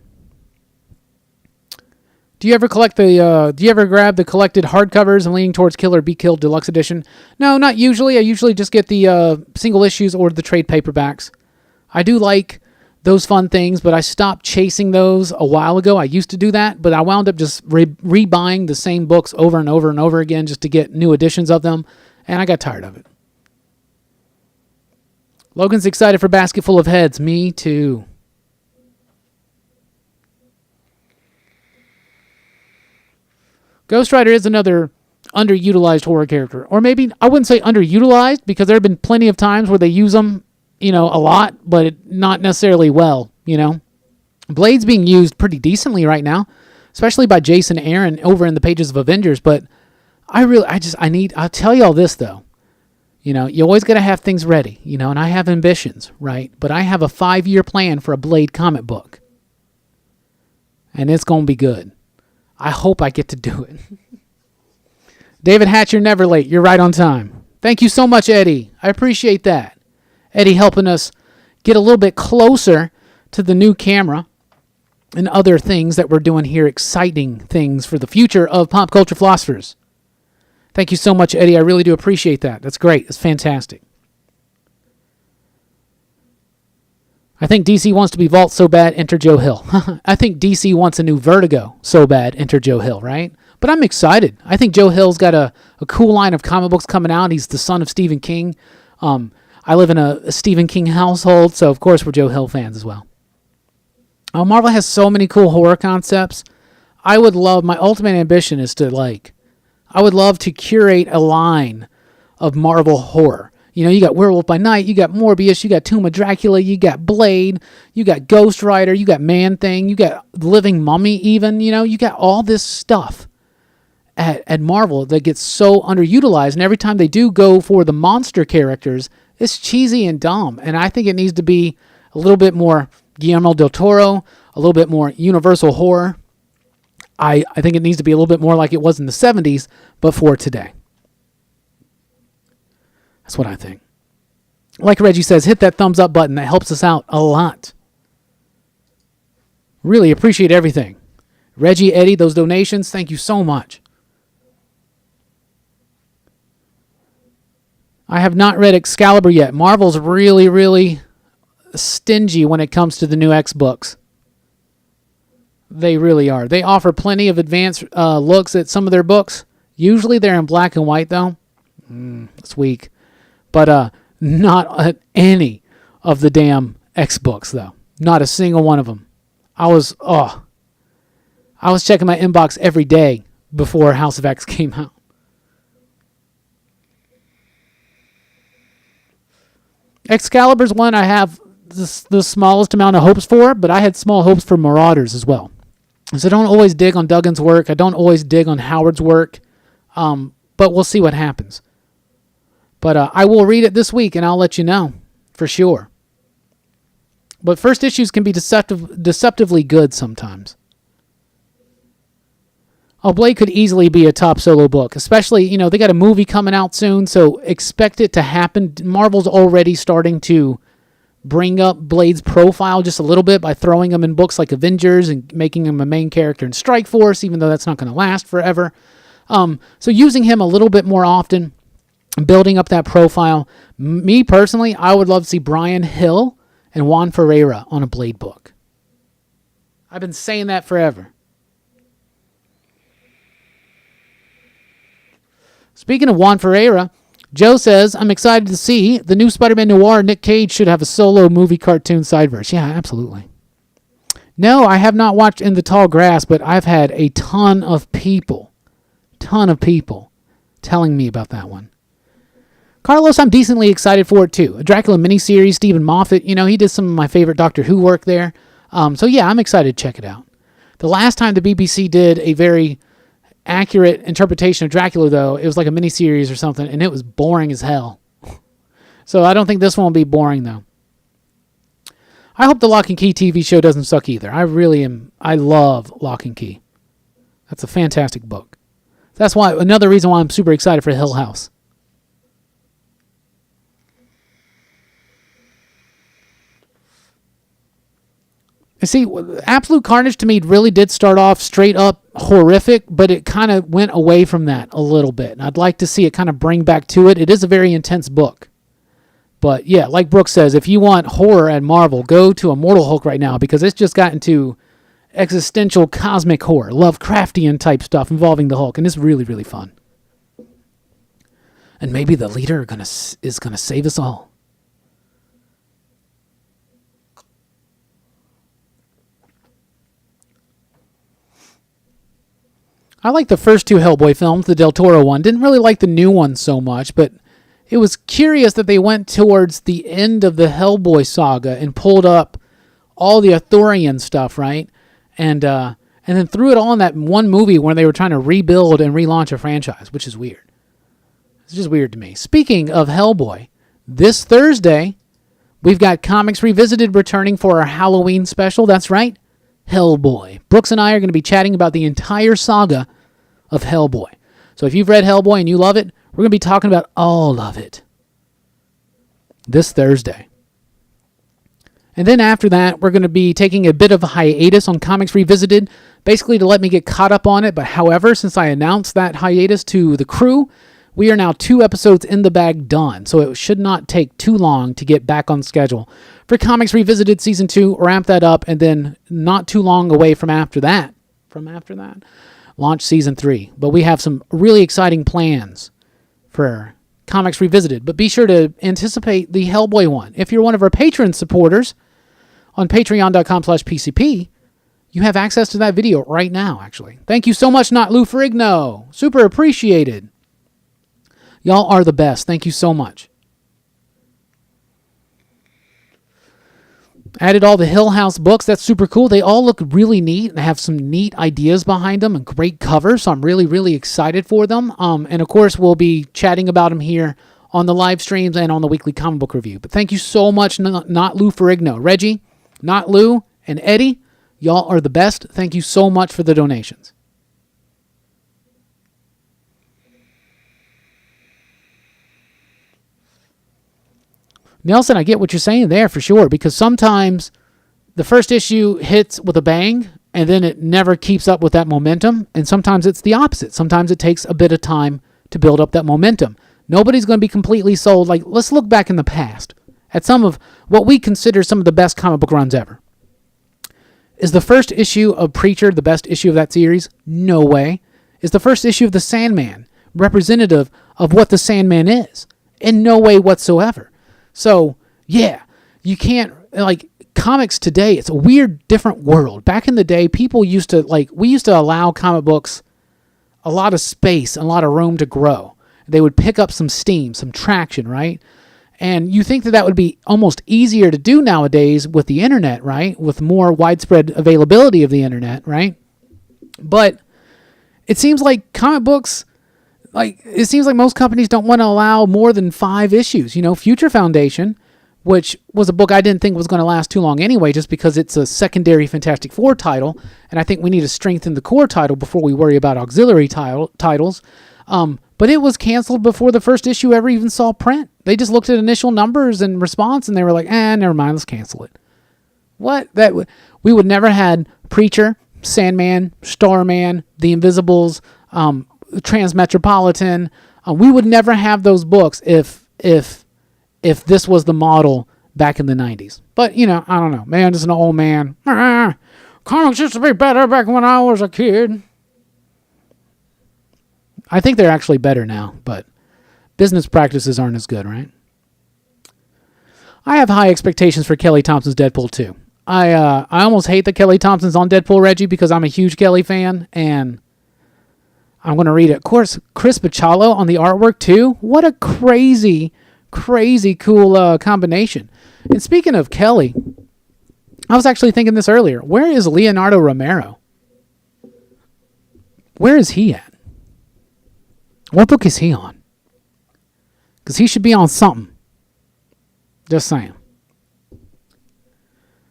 Do you ever do you ever grab the collected hardcovers and Leaning Towards Kill or Be Killed Deluxe Edition? No, not usually. I usually just get the single issues or the trade paperbacks. I do like those fun things, but I stopped chasing those a while ago. I used to do that, but I wound up just rebuying the same books over and over and over again just to get new editions of them, and I got tired of it. Logan's excited for Basket Full of Heads. Me too. Ghost Rider is another underutilized horror character. Or maybe, I wouldn't say underutilized, because there have been plenty of times where they use them, a lot, but not necessarily well, Blade's being used pretty decently right now, especially by Jason Aaron over in the pages of Avengers, but I'll tell you all this, though. You always got to have things ready, and I have ambitions, right? But I have a 5-year plan for a Blade comic book. And it's going to be good. I hope I get to do it. David Hatch, you're never late. You're right on time. Thank you so much, Eddie. I appreciate that. Eddie helping us get a little bit closer to the new camera and other things that we're doing here, exciting things for the future of Pop Culture Philosophers. Thank you so much, Eddie. I really do appreciate that. That's great. It's fantastic. I think DC wants to be Vault so bad, enter Joe Hill. I think DC wants a new Vertigo so bad, enter Joe Hill, right? But I'm excited. I think Joe Hill's got a cool line of comic books coming out. He's the son of Stephen King. I live in a Stephen King household, so of course we're Joe Hill fans as well. Marvel has so many cool horror concepts. My ultimate ambition is I would love to curate a line of Marvel horror. You got Werewolf by Night, you got Morbius, you got Tomb of Dracula, you got Blade, you got Ghost Rider, you got Man-Thing, you got Living Mummy even, you got all this stuff at Marvel that gets so underutilized, and every time they do go for the monster characters, it's cheesy and dumb, and I think it needs to be a little bit more Guillermo del Toro, a little bit more universal horror. I think it needs to be a little bit more like it was in the 70s, but for today. That's what I think. Like Reggie says, hit that thumbs up button. That helps us out a lot. Really appreciate everything. Reggie, Eddie, those donations, thank you so much. I have not read Excalibur yet. Marvel's really, really stingy when it comes to the new X books. They really are. They offer plenty of advanced looks at some of their books. Usually they're in black and white, though. It's weak. But not at any of the damn X books, though. Not a single one of them. I was checking my inbox every day before House of X came out. Excalibur's one I have the smallest amount of hopes for, but I had small hopes for Marauders as well. So I don't always dig on Duggan's work. I don't always dig on Howard's work. But we'll see what happens. But I will read it this week, and I'll let you know for sure. But first issues can be deceptively good sometimes. Blade could easily be a top solo book, especially, they got a movie coming out soon, so expect it to happen. Marvel's already starting to bring up Blade's profile just a little bit by throwing him in books like Avengers and making him a main character in Strike Force, even though that's not going to last forever. So using him a little bit more often, building up that profile. Me personally, I would love to see Brian Hill and Juan Ferreira on a Blade book. I've been saying that forever. Speaking of Juan Ferreira, Joe says, I'm excited to see the new Spider-Man Noir. Nick Cage should have a solo movie cartoon sideverse. Yeah, absolutely. No, I have not watched In the Tall Grass, but I've had a ton of people telling me about that one. Carlos, I'm decently excited for it too. A Dracula miniseries, Stephen Moffat, he did some of my favorite Doctor Who work there. So yeah, I'm excited to check it out. The last time the BBC did a very accurate interpretation of Dracula, though, it was like a miniseries or something, and it was boring as hell. So I don't think this one will be boring, though. I hope the Lock and Key TV show doesn't suck either. I love Lock and Key. That's a fantastic book. That's another reason why I'm super excited for Hill House. See, Absolute Carnage to me really did start off straight up horrific, but it kind of went away from that a little bit. And I'd like to see it kind of bring back to it. It is a very intense book. But yeah, like Brooks says, if you want horror at Marvel, go to Immortal Hulk right now because it's just gotten to existential cosmic horror, Lovecraftian type stuff involving the Hulk, and it's really, really fun. And maybe the leader is gonna save us all. I like the first two Hellboy films, the Del Toro one. Didn't really like the new one so much, but it was curious that they went towards the end of the Hellboy saga and pulled up all the Arthurian stuff, right? And then threw it all in that one movie where they were trying to rebuild and relaunch a franchise, which is weird. It's just weird to me. Speaking of Hellboy, this Thursday, we've got Comics Revisited returning for our Halloween special. That's right, Hellboy. Brooks and I are going to be chatting about the entire saga of Hellboy. So if you've read Hellboy and you love it, we're going to be talking about all of it this Thursday. And then after that, we're going to be taking a bit of a hiatus on Comics Revisited, basically to let me get caught up on it. But however, since I announced that hiatus to the crew, we are now 2 episodes in the bag done. So it should not take too long to get back on schedule for Comics Revisited Season 2, ramp that up, and then not too long away from after that, launch Season 3. But we have some really exciting plans for Comics Revisited. But be sure to anticipate the Hellboy one. If you're one of our Patreon supporters on patreon.com/PCP, you have access to that video right now, actually. Thank you so much, Not Lou Ferrigno. Super appreciated. Y'all are the best. Thank you so much. Added all the Hill House books. That's super cool. They all look really neat and have some neat ideas behind them and great covers. So I'm really, really excited for them. And of course, we'll be chatting about them here on the live streams and on the weekly comic book review. But thank you so much, Not Lou Ferrigno. Reggie, Not Lou, and Eddie, y'all are the best. Thank you so much for the donations. Nelson, I get what you're saying there for sure, because sometimes the first issue hits with a bang and then it never keeps up with that momentum, and sometimes it's the opposite. Sometimes it takes a bit of time to build up that momentum. Nobody's going to be completely sold. Like, let's look back in the past at some of what we consider some of the best comic book runs ever. Is the first issue of Preacher the best issue of that series? No way. Is the first issue of The Sandman representative of what The Sandman is? In no way whatsoever. So, yeah, you can't, like, comics today, it's a weird, different world. Back in the day, people used to, we used to allow comic books a lot of space and a lot of room to grow. They would pick up some steam, some traction, right? And you think that would be almost easier to do nowadays with the internet, right? With more widespread availability of the internet, right? But it seems like comic books, it seems like most companies don't want to allow more than 5 issues. You know, Future Foundation, which was a book I didn't think was going to last too long anyway, just because it's a secondary Fantastic Four title, and I think we need to strengthen the core title before we worry about auxiliary titles. But it was canceled before the first issue ever even saw print. They just looked at initial numbers and response, and they were like, never mind, let's cancel it. What? We would never had Preacher, Sandman, Starman, The Invisibles, Transmetropolitan. We would never have those books if this was the model back in the 90s. But, you know, I don't know. Maybe I'm just an old man. Comics used to be better back when I was a kid. I think they're actually better now, but business practices aren't as good, right? I have high expectations for Kelly Thompson's Deadpool 2. I almost hate that Kelly Thompson's on Deadpool, Reggie, because I'm a huge Kelly fan, and I'm going to read it. Of course, Chris Bachalo on the artwork, too. What a crazy, crazy cool combination. And speaking of Kelly, I was actually thinking this earlier. Where is Leonardo Romero? Where is he at? What book is he on? Because he should be on something. Just saying.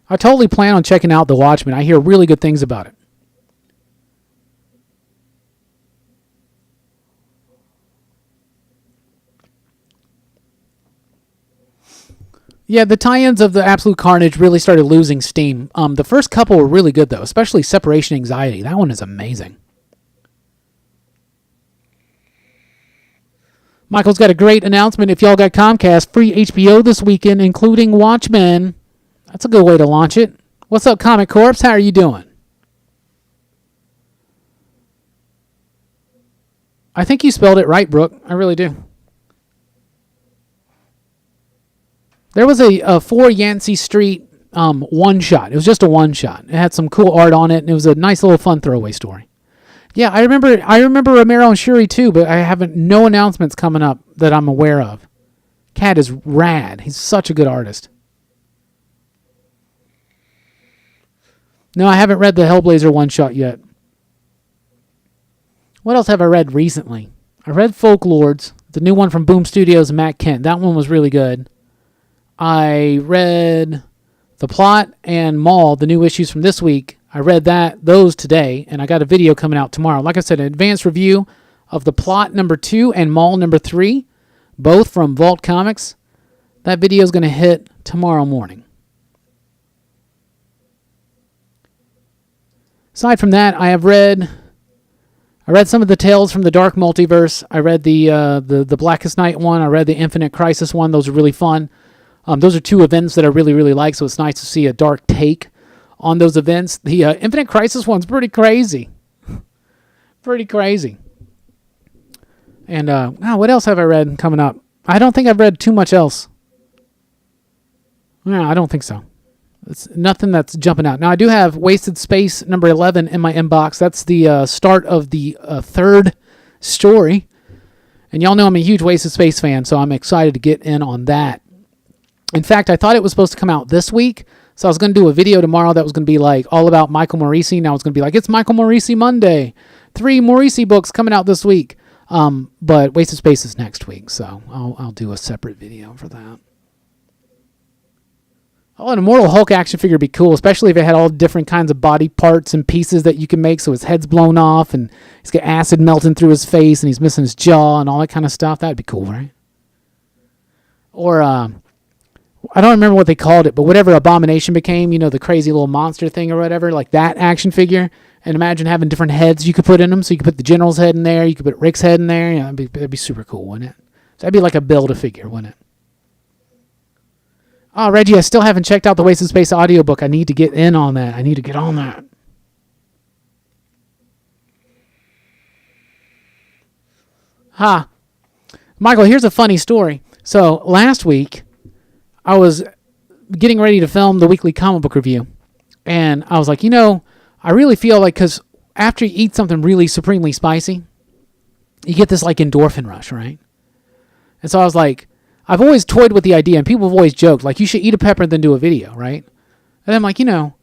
I totally plan on checking out The Watchmen. I hear really good things about it. Yeah, the tie-ins of the Absolute Carnage really started losing steam. The first couple were really good, though, especially Separation Anxiety. That one is amazing. Michael's got a great announcement. If y'all got Comcast, free HBO this weekend, including Watchmen. That's a good way to launch it. What's up, Comic Corpse? How are you doing? I think you spelled it right, Brooke. I really do. There was a 4 Yancey Street one-shot. It was just a one-shot. It had some cool art on it, and it was a nice little fun throwaway story. Yeah, I remember Romero and Shuri too, but I haven't no announcements coming up that I'm aware of. Cat is rad. He's such a good artist. No, I haven't read the Hellblazer one-shot yet. What else have I read recently? I read Folklords, the new one from Boom Studios and Matt Kent. That one was really good. I read The Plot and Maul, the new issues from this week. I read those today, and I got a video coming out tomorrow. Like I said, an advanced review of The Plot number 2 and Maul number 3, both from Vault Comics. That video is going to hit tomorrow morning. Aside from that, I read some of the Tales from the Dark Multiverse. I read the Blackest Night one. I read the Infinite Crisis one. Those are really fun. Those are 2 events that I really, really like, so it's nice to see a dark take on those events. The Infinite Crisis one's pretty crazy. Pretty crazy. And what else have I read coming up? I don't think I've read too much else. No, I don't think so. It's nothing that's jumping out. Now, I do have Wasted Space number 11 in my inbox. That's the start of the 3rd story. And y'all know I'm a huge Wasted Space fan, so I'm excited to get in on that. In fact, I thought it was supposed to come out this week, so I was going to do a video tomorrow that was going to be like all about Michael Morisi. Now it's going to be like, it's Michael Morisi Monday. 3 Morisi books coming out this week. But Wasted Space is next week, so I'll do a separate video for that. Oh, an Immortal Hulk action figure would be cool, especially if it had all different kinds of body parts and pieces that you can make, so his head's blown off, and he's got acid melting through his face, and he's missing his jaw, and all that kind of stuff. That'd be cool, right? Or, I don't remember what they called it, but whatever Abomination became, the crazy little monster thing or whatever, like that action figure. And imagine having different heads you could put in them. So you could put the General's head in there, you could put Rick's head in there. That'd be super cool, wouldn't it? So that'd be like a Build-A-Figure, wouldn't it? Oh, Reggie, I still haven't checked out the Wasted Space audiobook. I need to get in on that. I need to get on that. Michael, here's a funny story. So last week, I was getting ready to film the weekly comic book review. And I was like, I really feel like, because after you eat something really supremely spicy, you get this like endorphin rush, right? And so I was like, I've always toyed with the idea, and people have always joked, like, you should eat a pepper and then do a video, right? And I'm like, it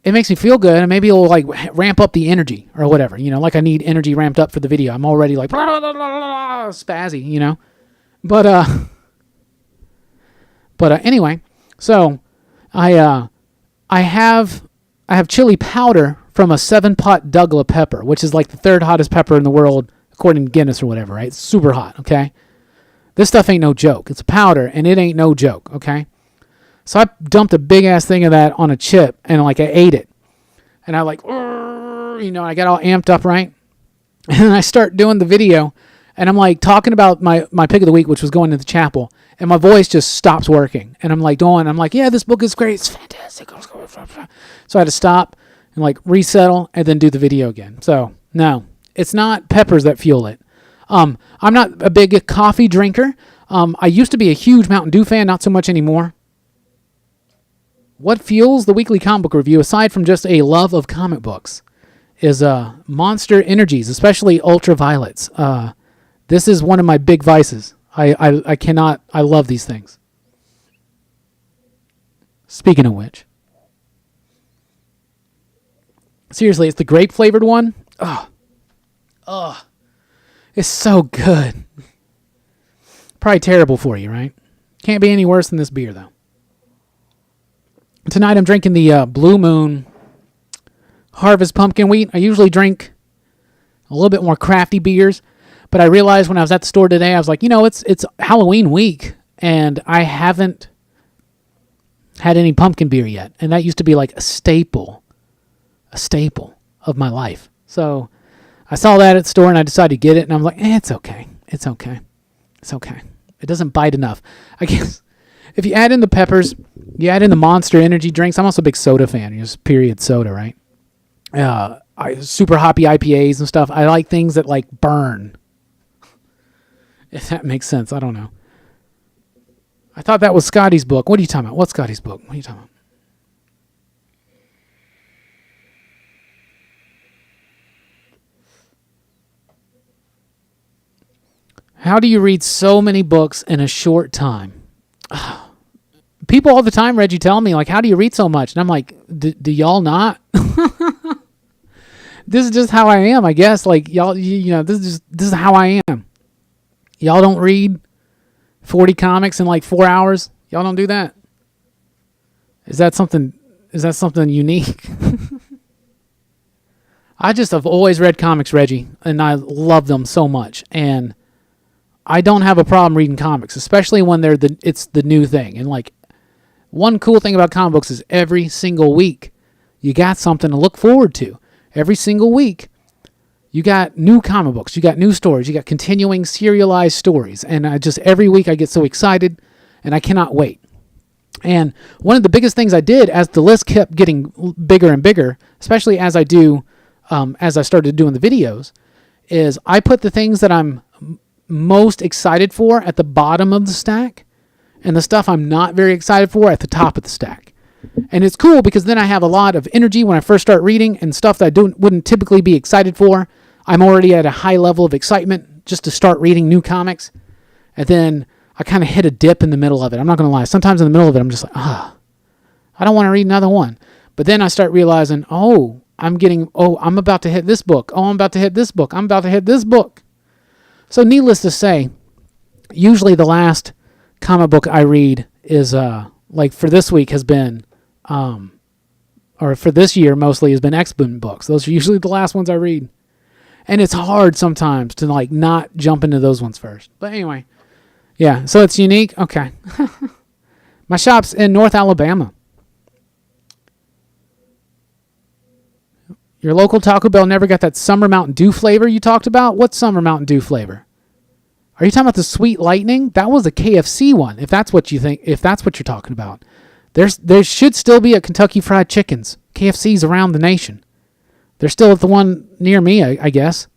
makes me feel good, and maybe it'll like ramp up the energy or whatever, like I need energy ramped up for the video. I'm already like, blah, blah, blah, blah, blah, spazzy, But anyway, so I have chili powder from a 7-pot Douglas pepper, which is like the 3rd hottest pepper in the world, according to Guinness or whatever, right? It's super hot, okay? This stuff ain't no joke. It's a powder, and it ain't no joke, okay? So I dumped a big-ass thing of that on a chip, and I ate it. And I I got all amped up, right? And then I start doing the video, and I'm like talking about my pick of the week, which was going to the chapel, and my voice just stops working. And I'm like, yeah, this book is great. It's fantastic. So I had to stop and resettle and then do the video again. So no, it's not peppers that fuel it. I'm not a big coffee drinker. I used to be a huge Mountain Dew fan, not so much anymore. What fuels the weekly comic book review, aside from just a love of comic books, is Monster Energies, especially ultraviolets. This is one of my big vices. I love these things. Speaking of which, seriously, it's the grape flavored one. It's so good. Probably terrible for you, right? Can't be any worse than this beer, though. Tonight I'm drinking the Blue Moon Harvest Pumpkin Wheat. I usually drink a little bit more crafty beers, but I realized when I was at the store today, I was like, it's Halloween week, and I haven't had any pumpkin beer yet. And that used to be like a staple of my life. So I saw that at the store and I decided to get it. And I'm like, it's okay. It's okay. It's okay. It doesn't bite enough. I guess if you add in the peppers, you add in the Monster energy drinks. I'm also a big soda fan. Just period soda, right? Super hoppy IPAs and stuff. I like things that like burn. If that makes sense. I don't know. I thought that was Scotty's book. What are you talking about? What's Scotty's book? What are you talking about? How do you read so many books in a short time? People all the time, Reggie, tell me, like, how do you read so much? And I'm like, do y'all not? This is just how I am, I guess. Like, y'all, this is how I am. Y'all don't read 40 comics in like 4 hours? Y'all don't do that? Is that something unique? I just have always read comics, Reggie, and I love them so much. And I don't have a problem reading comics, especially when it's the new thing. And like, one cool thing about comic books is every single week you got something to look forward to. Every single week you got new comic books, you got new stories, you got continuing serialized stories. And every week I get so excited and I cannot wait. And one of the biggest things I did as the list kept getting bigger and bigger, especially as I started doing the videos, is I put the things that I'm most excited for at the bottom of the stack and the stuff I'm not very excited for at the top of the stack. And it's cool because then I have a lot of energy when I first start reading, and stuff that I wouldn't typically be excited for, I'm already at a high level of excitement just to start reading new comics. And then I kind of hit a dip in the middle of it. I'm not going to lie. Sometimes in the middle of it, I'm just like, I don't want to read another one. But then I start realizing, I'm about to hit this book. Oh, I'm about to hit this book. I'm about to hit this book. So needless to say, usually the last comic book I read is, like for this week has been, or for this year mostly has been X-Men books. Those are usually the last ones I read. And it's hard sometimes to like not jump into those ones first. But anyway, yeah, so it's unique. Okay. My shop's in North Alabama. Your local Taco Bell never got that summer Mountain Dew flavor you talked about? What summer Mountain Dew flavor? Are you talking about the Sweet Lightning? That was a KFC one, if that's what you think, if that's what you're talking about. There should still be at Kentucky Fried Chickens, KFCs around the nation. They're still at the one near me, I guess.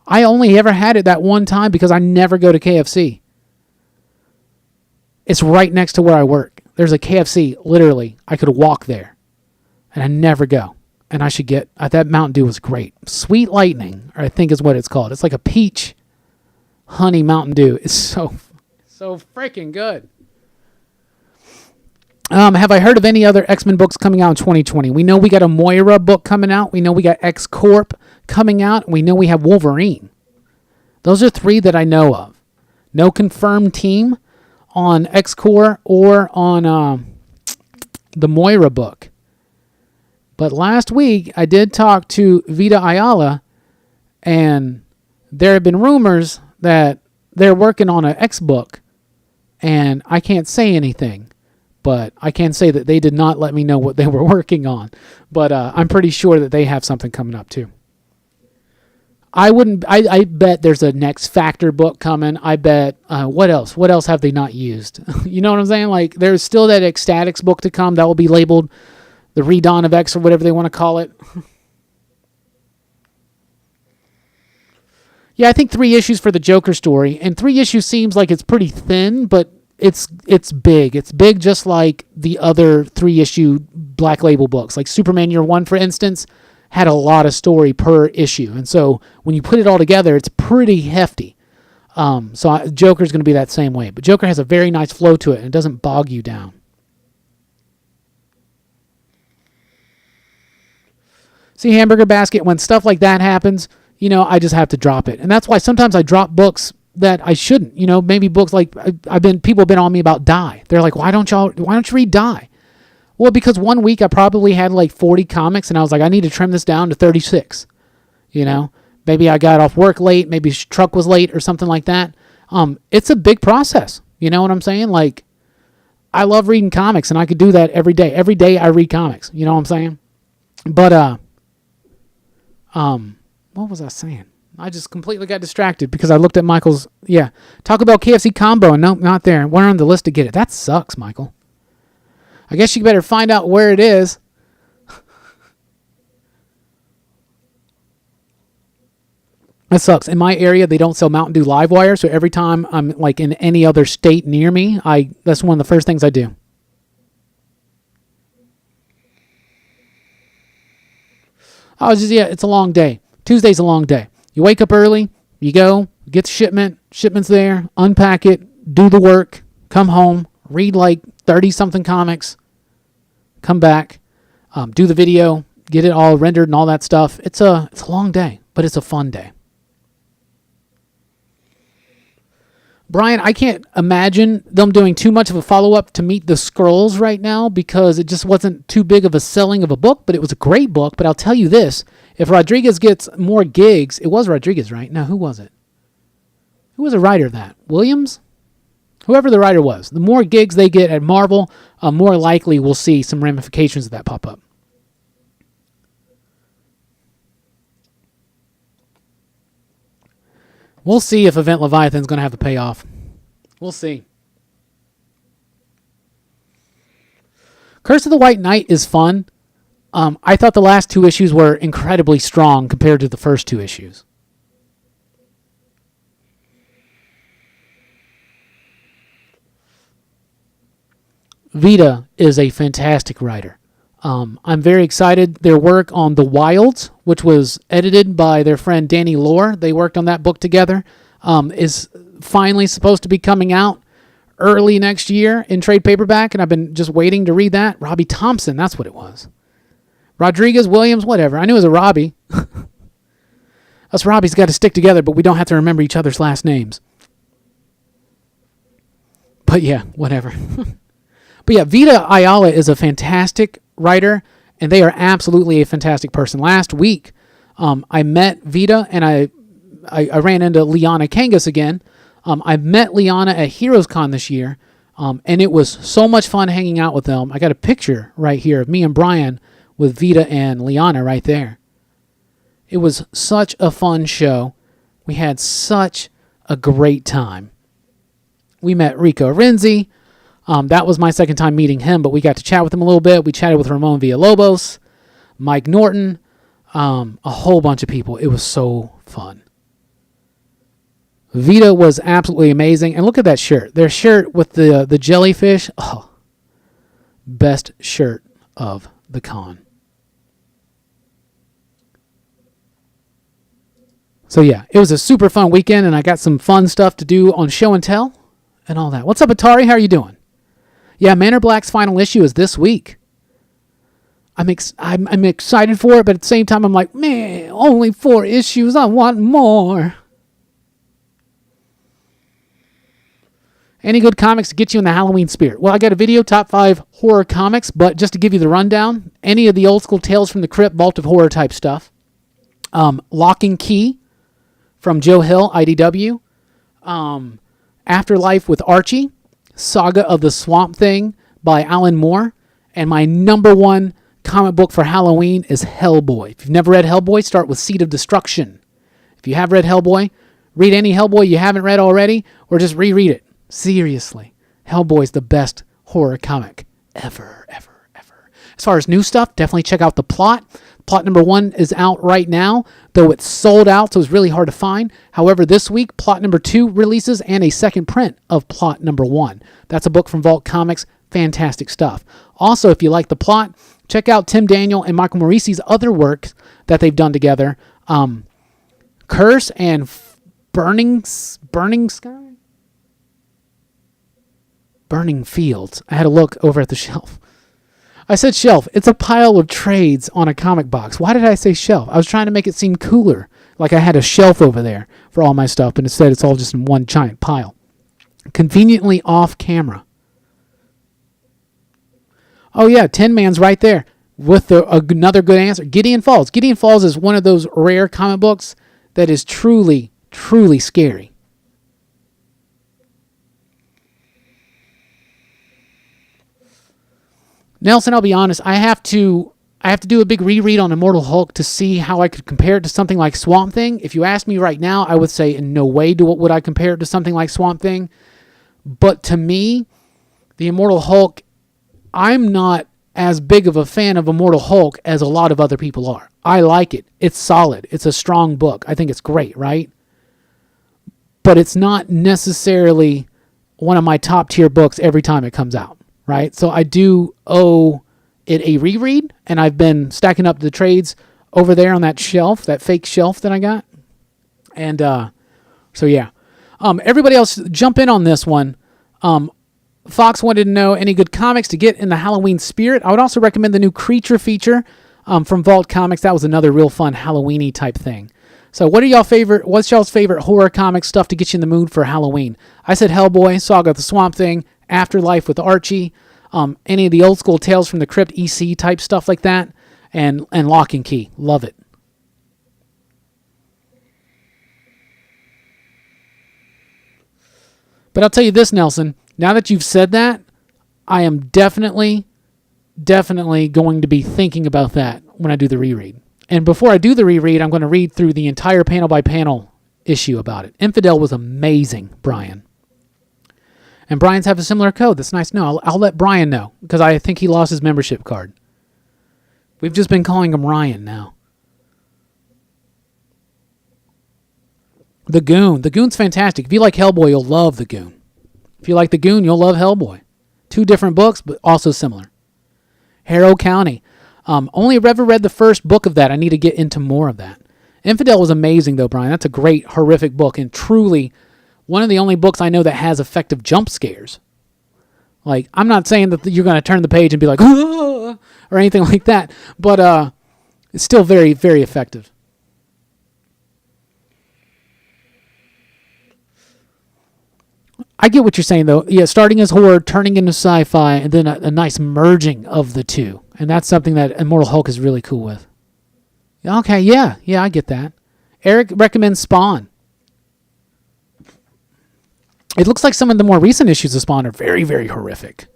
I only ever had it that one time because I never go to KFC. It's right next to where I work. There's a KFC, literally. I could walk there, and I never go. And I should get, that Mountain Dew was great. Sweet Lightning, I think is what it's called. It's like a peach honey Mountain Dew. It's so freaking good. Have I heard of any other X-Men books coming out in 2020? We know we got a Moira book coming out. We know we got X-Corp coming out. We know we have Wolverine. Those are three that I know of. No confirmed team on X-Corp or on the Moira book. But last week, I did talk to Vita Ayala, and there have been rumors that they're working on an X book, and I can't say anything, but I can say that they did not let me know what they were working on. But I'm pretty sure that they have something coming up too. I bet there's a Next Factor book coming. I bet, what else? What else have they not used? You know what I'm saying? Like, there's still that Ecstatics book to come that will be labeled the Redawn of X or whatever they want to call it. Yeah, I think 3 issues for the Joker story. And 3 issues seems like it's pretty thin, but it's big. It's big just like the other 3-issue Black Label books. Like Superman Year One, for instance, had a lot of story per issue. And so when you put it all together, it's pretty hefty. Joker's going to be that same way. But Joker has a very nice flow to it, and it doesn't bog you down. See, Hamburger Basket, when stuff like that happens, I just have to drop it. And that's why sometimes I drop books that I shouldn't. Maybe books like people have been on me about Die. They're like, why don't you read Die? Well, because one week I probably had like 40 comics, and I was like, I need to trim this down to 36. Maybe I got off work late, maybe truck was late or something like that. It's a big process. You know what I'm saying? Like, I love reading comics, and I could do that every day. Every day I read comics. You know what I'm saying? But what was I saying? I just completely got distracted because I looked at Michael's. Yeah, Taco Bell KFC combo, and nope, not there. We're on the list to get it. That sucks, Michael. I guess you better find out where it is. That sucks. In my area, they don't sell Mountain Dew Livewire, so every time I'm like in any other state near me, that's one of the first things I do. It's a long day. Tuesday's a long day. You wake up early, you go, get the shipment's there, unpack it, do the work, come home, read like 30-something comics, come back, do the video, get it all rendered and all that stuff. It's a long day, but it's a fun day. Brian, I can't imagine them doing too much of a follow-up to Meet the Skrulls right now because it just wasn't too big of a selling of a book, but it was a great book. But I'll tell you this, if Rodriguez gets more gigs, it was Rodriguez, right? No, who was it? Who was the writer of that? Williams? Whoever the writer was. The more gigs they get at Marvel, more likely we'll see some ramifications of that pop up. We'll see if Event Leviathan's going to have the payoff. We'll see. Curse of the White Knight is fun. I thought the last 2 issues were incredibly strong compared to the first 2 issues. Vita is a fantastic writer. I'm very excited. Their work on The Wilds, which was edited by their friend Danny Lohr, they worked on that book together, is finally supposed to be coming out early next year in trade paperback, and I've been just waiting to read that. Robbie Thompson, that's what it was. Rodriguez, Williams, whatever. I knew it was a Robbie. Us Robbies got to stick together, but we don't have to remember each other's last names. But yeah, whatever. But yeah, Vita Ayala is a fantastic writer, and they are absolutely a fantastic person. Last week, I met Vita, and I ran into Liana Kangas again. I met Liana at Heroes Con this year, and it was so much fun hanging out with them. I got a picture right here of me and Brian with Vita and Liana right there. It was such a fun show. We had such a great time. We met Rico Renzi. That was my second time meeting him, but we got to chat with him a little bit. We chatted with Ramon Villalobos, Mike Norton, a whole bunch of people. It was so fun. Vita was absolutely amazing. And look at that shirt. Their shirt with the jellyfish. Oh, best shirt of the con. So yeah, it was a super fun weekend, and I got some fun stuff to do on show and tell and all that. What's up, Atari? How are you doing? Yeah, Man or Black's final issue is this week. I'm excited for it, but at the same time, I'm like, man, only 4 issues. I want more. Any good comics to get you in the Halloween spirit? Well, I got a video, top 5 horror comics, but just to give you the rundown, any of the old school Tales from the Crypt, Vault of Horror type stuff. Lock and Key from Joe Hill, IDW. Afterlife with Archie. Saga of the Swamp Thing by Alan Moore. And my number 1 comic book for Halloween is Hellboy. If you've never read Hellboy, start with Seed of Destruction. If you have read Hellboy, read any Hellboy you haven't read already, or just reread it. Seriously. Hellboy's the best horror comic ever, ever, ever. As far as new stuff, definitely check out The Plot. Plot number 1 is out right now, though it's sold out, so it's really hard to find. However, this week, Plot number 2 releases and a second print of Plot number 1. That's a book from Vault Comics. Fantastic stuff. Also, if you like The Plot, check out Tim Daniel and Michael Morisi's other work that they've done together. Curse and Burning Sky? Burning Fields. I had to look over at the shelf. I said shelf. It's a pile of trades on a comic box. Why did I say shelf? I was trying to make it seem cooler, like I had a shelf over there for all my stuff, but instead it's all just in one giant pile. Conveniently off camera. Oh yeah, Tin Man's right there with another good answer. Gideon Falls. Gideon Falls is one of those rare comic books that is truly, truly scary. Nelson, I'll be honest, I have to do a big reread on Immortal Hulk to see how I could compare it to something like Swamp Thing. If you ask me right now, I would say in no way would I compare it to something like Swamp Thing. But to me, the Immortal Hulk, I'm not as big of a fan of Immortal Hulk as a lot of other people are. I like it. It's solid. It's a strong book. I think it's great, right? But it's not necessarily one of my top tier books every time it comes out, right? So I do owe it a reread, and I've been stacking up the trades over there on that shelf, that fake shelf that I got. And so yeah. Everybody else jump in on this one. Fox wanted to know any good comics to get in the Halloween spirit. I would also recommend the new Creature feature from Vault Comics. That was another real fun Halloween-y type thing. So what's y'all's favorite horror comic stuff to get you in the mood for Halloween? I said Hellboy, Saga of the Swamp Thing, Afterlife with Archie, any of the old school Tales from the Crypt EC type stuff like that, and Lock and Key. Love it. But I'll tell you this, Nelson, now that you've said that, I am definitely going to be thinking about that when I do the reread. And before I do the reread, I'm going to read through the entire panel-by-panel issue about it. Infidel was amazing, Brian. And Brian's have a similar code. That's nice to know. I'll let Brian know, because I think he lost his membership card. We've just been calling him Ryan now. The Goon. The Goon's fantastic. If you like Hellboy, you'll love The Goon. If you like The Goon, you'll love Hellboy. 2 different books, but also similar. Harrow County. Only ever read the first book of that. I need to get into more of that. Infidel was amazing, though, Brian. That's a great, horrific book, and truly one of the only books I know that has effective jump scares. Like, I'm not saying that you're going to turn the page and be like, "Ah," or anything like that, but it's still very, very effective. I get what you're saying, though. Yeah, starting as horror, turning into sci-fi, and then a nice merging of the two. And that's something that Immortal Hulk is really cool with. Okay, yeah, I get that. Eric recommends Spawn. It looks like some of the more recent issues of Spawn are very, very horrific.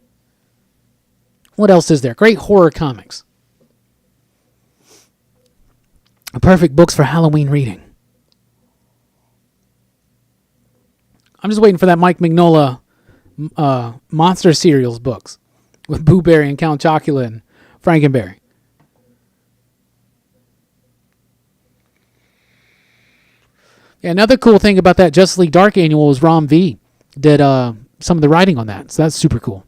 What else is there? Great horror comics. Perfect books for Halloween reading. I'm just waiting for that Mike Mignola Monster Cereals books with Boo Berry and Count Chocula and Frankenberry. Yeah, another cool thing about that Justice League Dark Annual was Rom V did some of the writing on that, so that's super cool.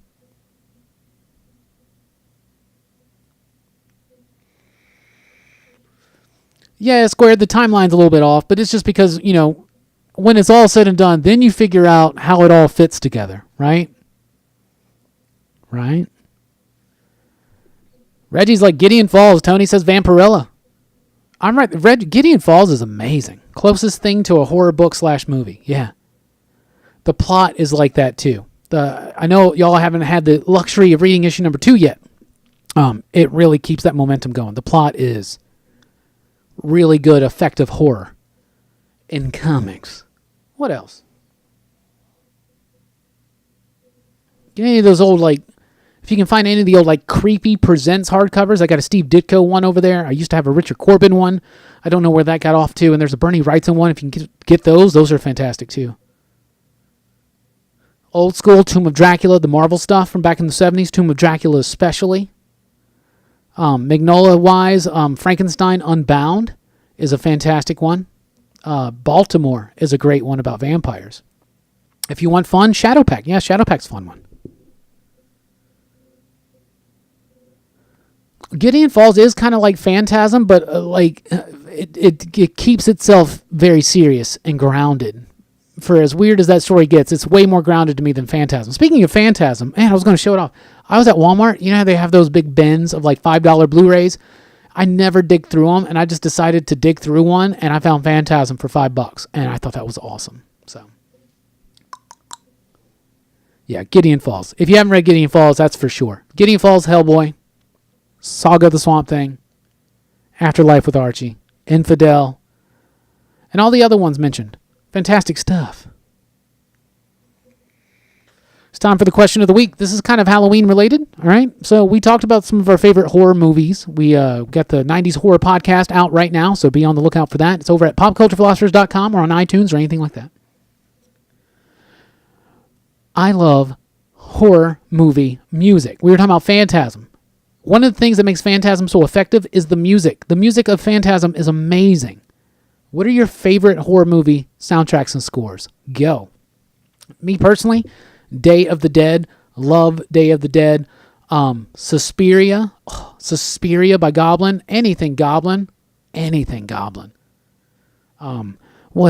Yeah, Squared, the timeline's a little bit off, but it's just because, when it's all said and done, then you figure out how it all fits together, right? Right? Reggie's like Gideon Falls. Tony says Vampirella. I'm right. Gideon Falls is amazing. Closest thing to a horror book / movie. Yeah. The plot is like that too. I know y'all haven't had the luxury of reading issue number 2 yet. It really keeps that momentum going. The plot is really good, effective horror in comics. What else? Get any of those old, if you can find any of the old, Creepy Presents hardcovers. I got a Steve Ditko one over there. I used to have a Richard Corbin one. I don't know where that got off to. And there's a Bernie Wrightson one. If you can get those are fantastic too. Old school Tomb of Dracula, the Marvel stuff from back in the 70s. Tomb of Dracula especially. Mignola-wise, Frankenstein Unbound is a fantastic one. Baltimore is a great one about vampires. If you want fun, Shadowpack. Yeah, Shadowpack's a fun one. Gideon Falls is kind of like Phantasm, but it keeps itself very serious and grounded. For as weird as that story gets, it's way more grounded to me than Phantasm. Speaking of Phantasm, man, I was going to show it off. I was at Walmart. You know how they have those big bins of $5 Blu-rays? I never dig through them, and I just decided to dig through one, and I found Phantasm for $5, and I thought that was awesome. So, yeah, Gideon Falls. If you haven't read Gideon Falls, that's for sure. Gideon Falls, Hellboy, Saga of the Swamp Thing, Afterlife with Archie, Infidel, and all the other ones mentioned. Fantastic stuff. It's time for the question of the week. This is kind of Halloween related, all right? So we talked about some of our favorite horror movies. We got the 90s horror podcast out right now, so be on the lookout for that. It's over at popculturephilosophers.com or on iTunes or anything like that. I love horror movie music. We were talking about Phantasm. One of the things that makes Phantasm so effective is the music. The music of Phantasm is amazing. What are your favorite horror movie soundtracks and scores? Go. Me personally, Day of the Dead. Love Day of the Dead. Suspiria. Suspiria by Goblin. Anything Goblin. What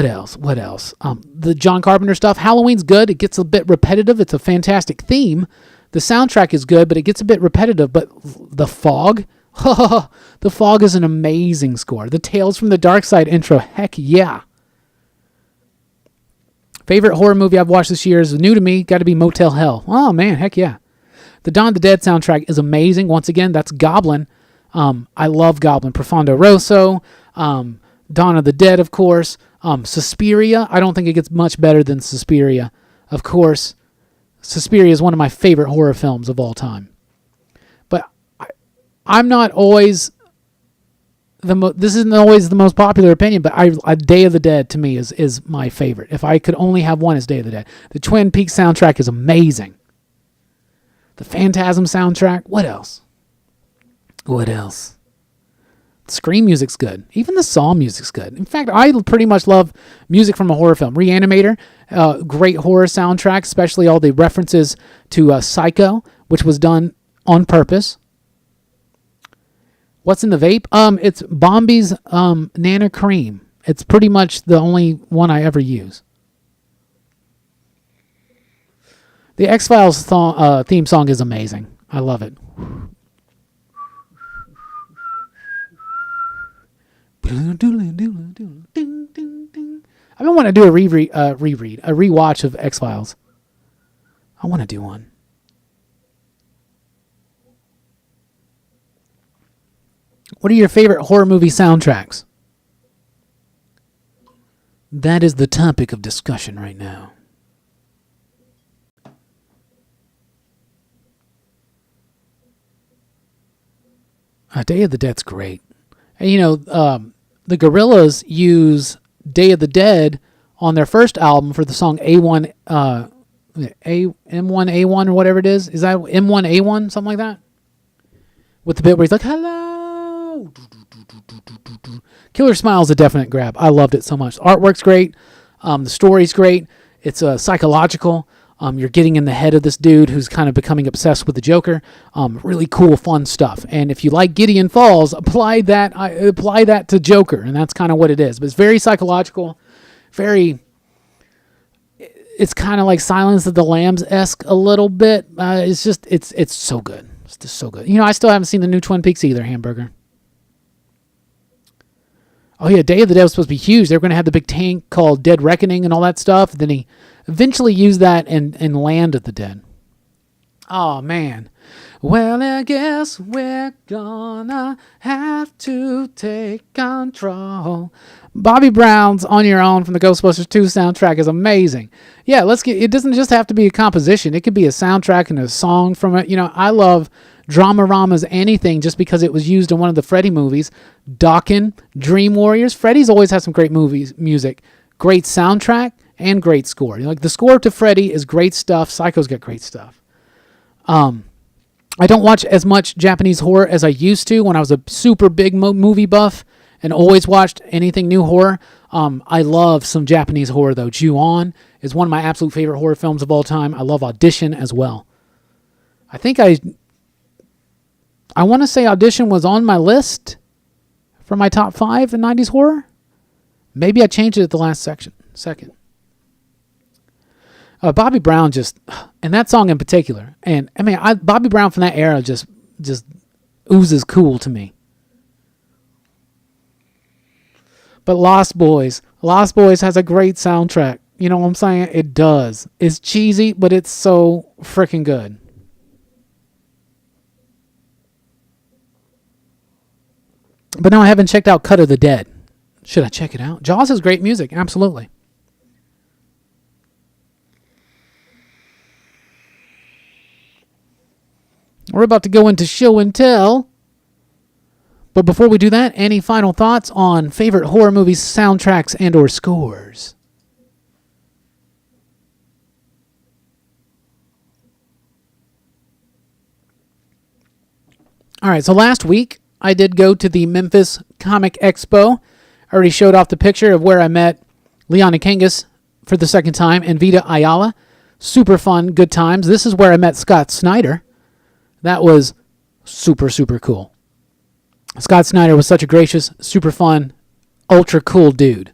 else? The John Carpenter stuff. Halloween's good. It gets a bit repetitive. It's a fantastic theme. The soundtrack is good, but it gets a bit repetitive. But The Fog. The Fog is an amazing score. The Tales from the Dark Side intro. Heck yeah. Favorite horror movie I've watched this year is new to me. Got to be Motel Hell. Oh, man. Heck yeah. The Dawn of the Dead soundtrack is amazing. Once again, that's Goblin. I love Goblin. Profondo Rosso. Dawn of the Dead, of course. Suspiria. I don't think it gets much better than Suspiria. Of course, Suspiria is one of my favorite horror films of all time. But I'm not always... this isn't always the most popular opinion, but Day of the Dead to me is my favorite. If I could only have one, it's Day of the Dead. The Twin Peaks soundtrack is amazing. The Phantasm soundtrack. What else? Scream music's good. Even the Saw music's good. In fact, I pretty much love music from a horror film. Reanimator, great horror soundtrack, especially all the references to Psycho, which was done on purpose. What's in the vape? It's Bombi's Nana Cream. It's pretty much the only one I ever use. The X-Files theme song is amazing. I love it. I've been wanting to do a rewatch of X-Files. I want to do one. What are your favorite horror movie soundtracks? That is the topic of discussion right now. Day of the Dead's great. And, the Gorillaz use Day of the Dead on their first album for the song M1A1 or whatever it is. Is that M1A1, something like that? With the bit where he's like, hello. Killer Smile's a definite grab. I loved it so much. Artwork's great. The story's great. It's psychological. You're getting in the head of this dude who's kind of becoming obsessed with the Joker. Really cool, fun stuff. And if you like Gideon Falls, apply that to Joker, and that's kind of what it is. But it's very psychological, it's kind of like Silence of the Lambs-esque a little bit. It's so good. It's just so good. I still haven't seen the new Twin Peaks either, Hamburger. Oh yeah, Day of the Dead was supposed to be huge. They were going to have the big tank called Dead Reckoning and all that stuff. Then he eventually used that in Land of the Dead. Oh, man. Well, I guess we're gonna have to take control. Bobby Brown's On Your Own from the Ghostbusters 2 soundtrack is amazing. Yeah, it doesn't just have to be a composition. It could be a soundtrack and a song from it. I love Dramarama's Anything just because it was used in one of the Freddy movies. Dokken, Dream Warriors. Freddy's always had some great music. Great soundtrack and great score. Like the score to Freddy is great stuff. Psycho's got great stuff. I don't watch as much Japanese horror as I used to when I was a super big movie buff and always watched anything new horror. I love some Japanese horror though. Ju-on is one of my absolute favorite horror films of all time. I love Audition as well. I think I want to say Audition was on my list for my top 5 in 90s horror. Maybe I changed it at the last second. Bobby Brown and that song in particular, and Bobby Brown from that era just oozes cool to me. But Lost Boys has a great soundtrack. You know what I'm saying? It does. It's cheesy, but it's so freaking good. But no, I haven't checked out Cut of the Dead. Should I check it out? Jaws has great music, absolutely. We're about to go into show and tell. But before we do that, any final thoughts on favorite horror movies, soundtracks, and or scores? All right, so last week I did go to the Memphis Comic Expo. I already showed off the picture of where I met Liana Kangas for the second time and Vita Ayala. Super fun, good times. This is where I met Scott Snyder. That was super, super cool. Scott Snyder was such a gracious, super fun, ultra cool dude.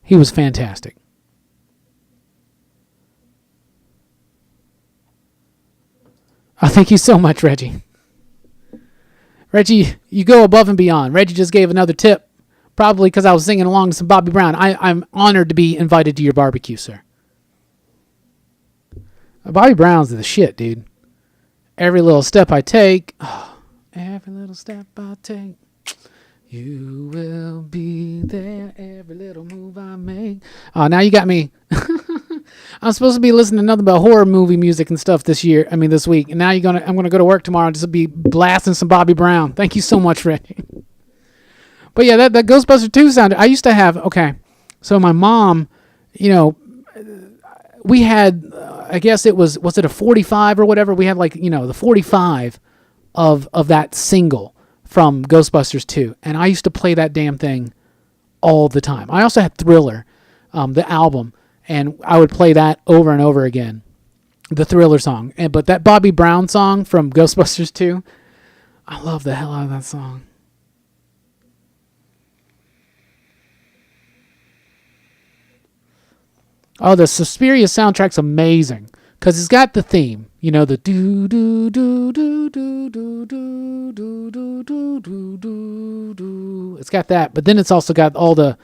He was fantastic. Oh, thank you so much, Reggie. Reggie, you go above and beyond. Reggie just gave another tip, probably because I was singing along to some Bobby Brown. I'm honored to be invited to your barbecue, sir. Bobby Brown's the shit, dude. Every little step I take... Every little step I take, you will be there. Every little move I make. Oh, now you got me. I'm supposed to be listening to nothing but horror movie music and stuff this week. And now I'm gonna go to work tomorrow and just be blasting some Bobby Brown. Thank you so much, Reggie. But yeah, that Ghostbusters 2 sound. I used to have. Okay, so my mom, we had. I guess it was it a 45 or whatever? We had the 45. Of that single from Ghostbusters 2. And I used to play that damn thing all the time. I also had Thriller, the album, and I would play that over and over again, the Thriller song. But that Bobby Brown song from Ghostbusters 2, I love the hell out of that song. Oh, the Suspiria soundtrack's amazing. Because it's got the theme, the do do do do do do do do do do do do do. It's got that, but then it's also got all the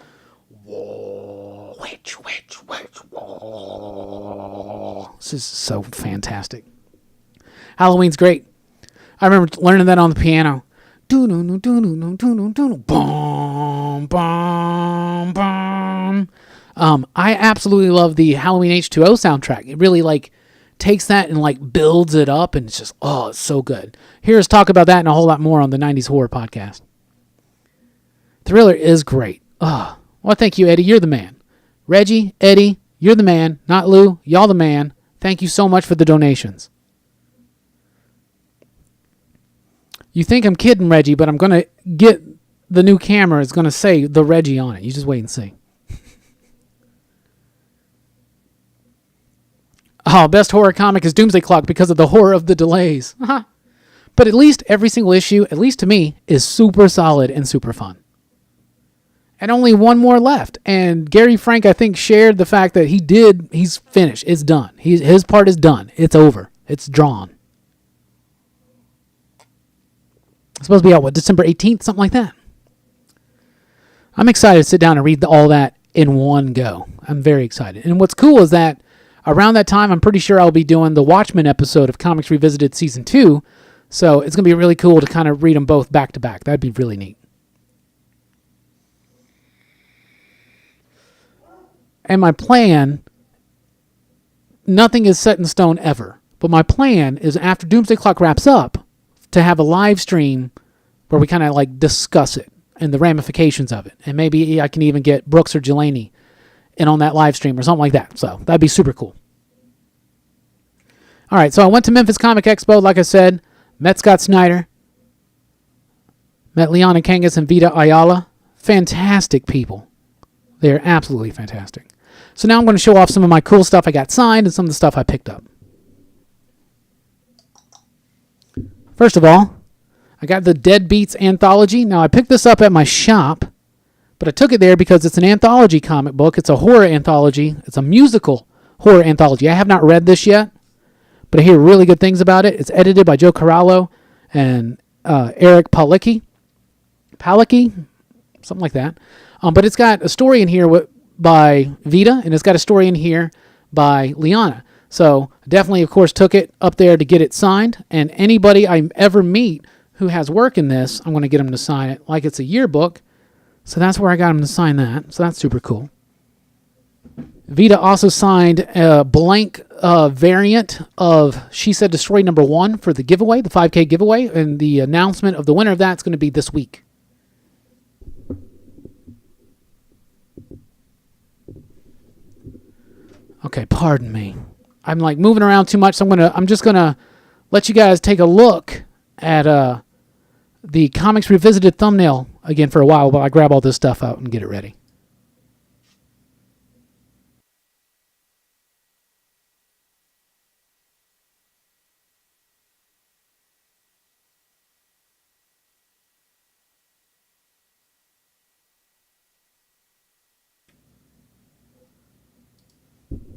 witch. This is so fantastic. Halloween's great. I remember learning that on the piano. Do do do do do do do boom boom boom. I absolutely love the Halloween H2O soundtrack. It really takes that and builds it up, and it's just it's so good. Here's talk about that and a whole lot more on the 90s Horror Podcast. Thriller is great. Well, thank you, Eddie. You're the man. Reggie, Eddie, you're the man. Not Lou, y'all the man. Thank you so much for the donations. You think I'm kidding, Reggie, but I'm going to get the new camera. It's going to say the Reggie on it. You just wait and see. Oh, best horror comic is Doomsday Clock because of the horror of the delays. But at least every single issue, at least to me, is super solid and super fun. And only one more left. And Gary Frank, I think, shared the fact that he's finished. It's done. His part is done. It's over. It's drawn. It's supposed to be out, December 18th? Something like that. I'm excited to sit down and read all that in one go. I'm very excited. And what's cool is that around that time, I'm pretty sure I'll be doing the Watchmen episode of Comics Revisited Season 2. So it's going to be really cool to kind of read them both back to back. That'd be really neat. And my plan, nothing is set in stone ever. But my plan is after Doomsday Clock wraps up, to have a live stream where we kind of discuss it and the ramifications of it. And maybe I can even get Brooks or Delaney in on that live stream or something like that. So that'd be super cool. All right, so I went to Memphis Comic Expo, like I said, met Scott Snyder, met Liana Kangas and Vita Ayala. Fantastic people. They're absolutely fantastic. So now I'm going to show off some of my cool stuff I got signed and some of the stuff I picked up. First of all, I got the Deadbeats anthology. Now, I picked this up at my shop, but I took it there because it's an anthology comic book. It's a horror anthology. It's a musical horror anthology. I have not read this yet, but I hear really good things about it. It's edited by Joe Corallo and Eric Palicki, something like that. But it's got a story in here by Vita, and it's got a story in here by Liana. So definitely, of course, took it up there to get it signed. And anybody I ever meet who has work in this, I'm going to get them to sign it like it's a yearbook. So that's where I got them to sign that. So that's super cool. Vita also signed a blank variant of She Said Destroy #1 for the giveaway, the 5K giveaway, and the announcement of the winner of that's going to be this week. Okay, pardon me. I'm like moving around too much, so I'm just gonna let you guys take a look at the Comics Revisited thumbnail again for a while while I grab all this stuff out and get it ready.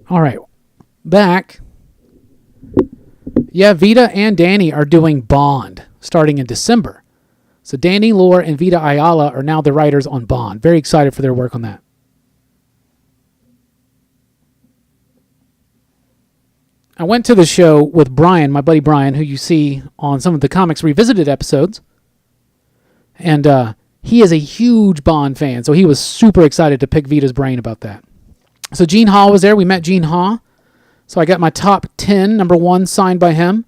All right, back. Yeah, Vita and Danny are doing Bond starting in December. So Danny Lore and Vita Ayala are now the writers on Bond. Very excited for their work on that. I went to the show with Brian, my buddy Brian, who you see on some of the Comics Revisited episodes. And he is a huge Bond fan, so he was super excited to pick Vita's brain about that. So Gene Haw was there. We met Gene Haw. So I got my top 10, #1, signed by him.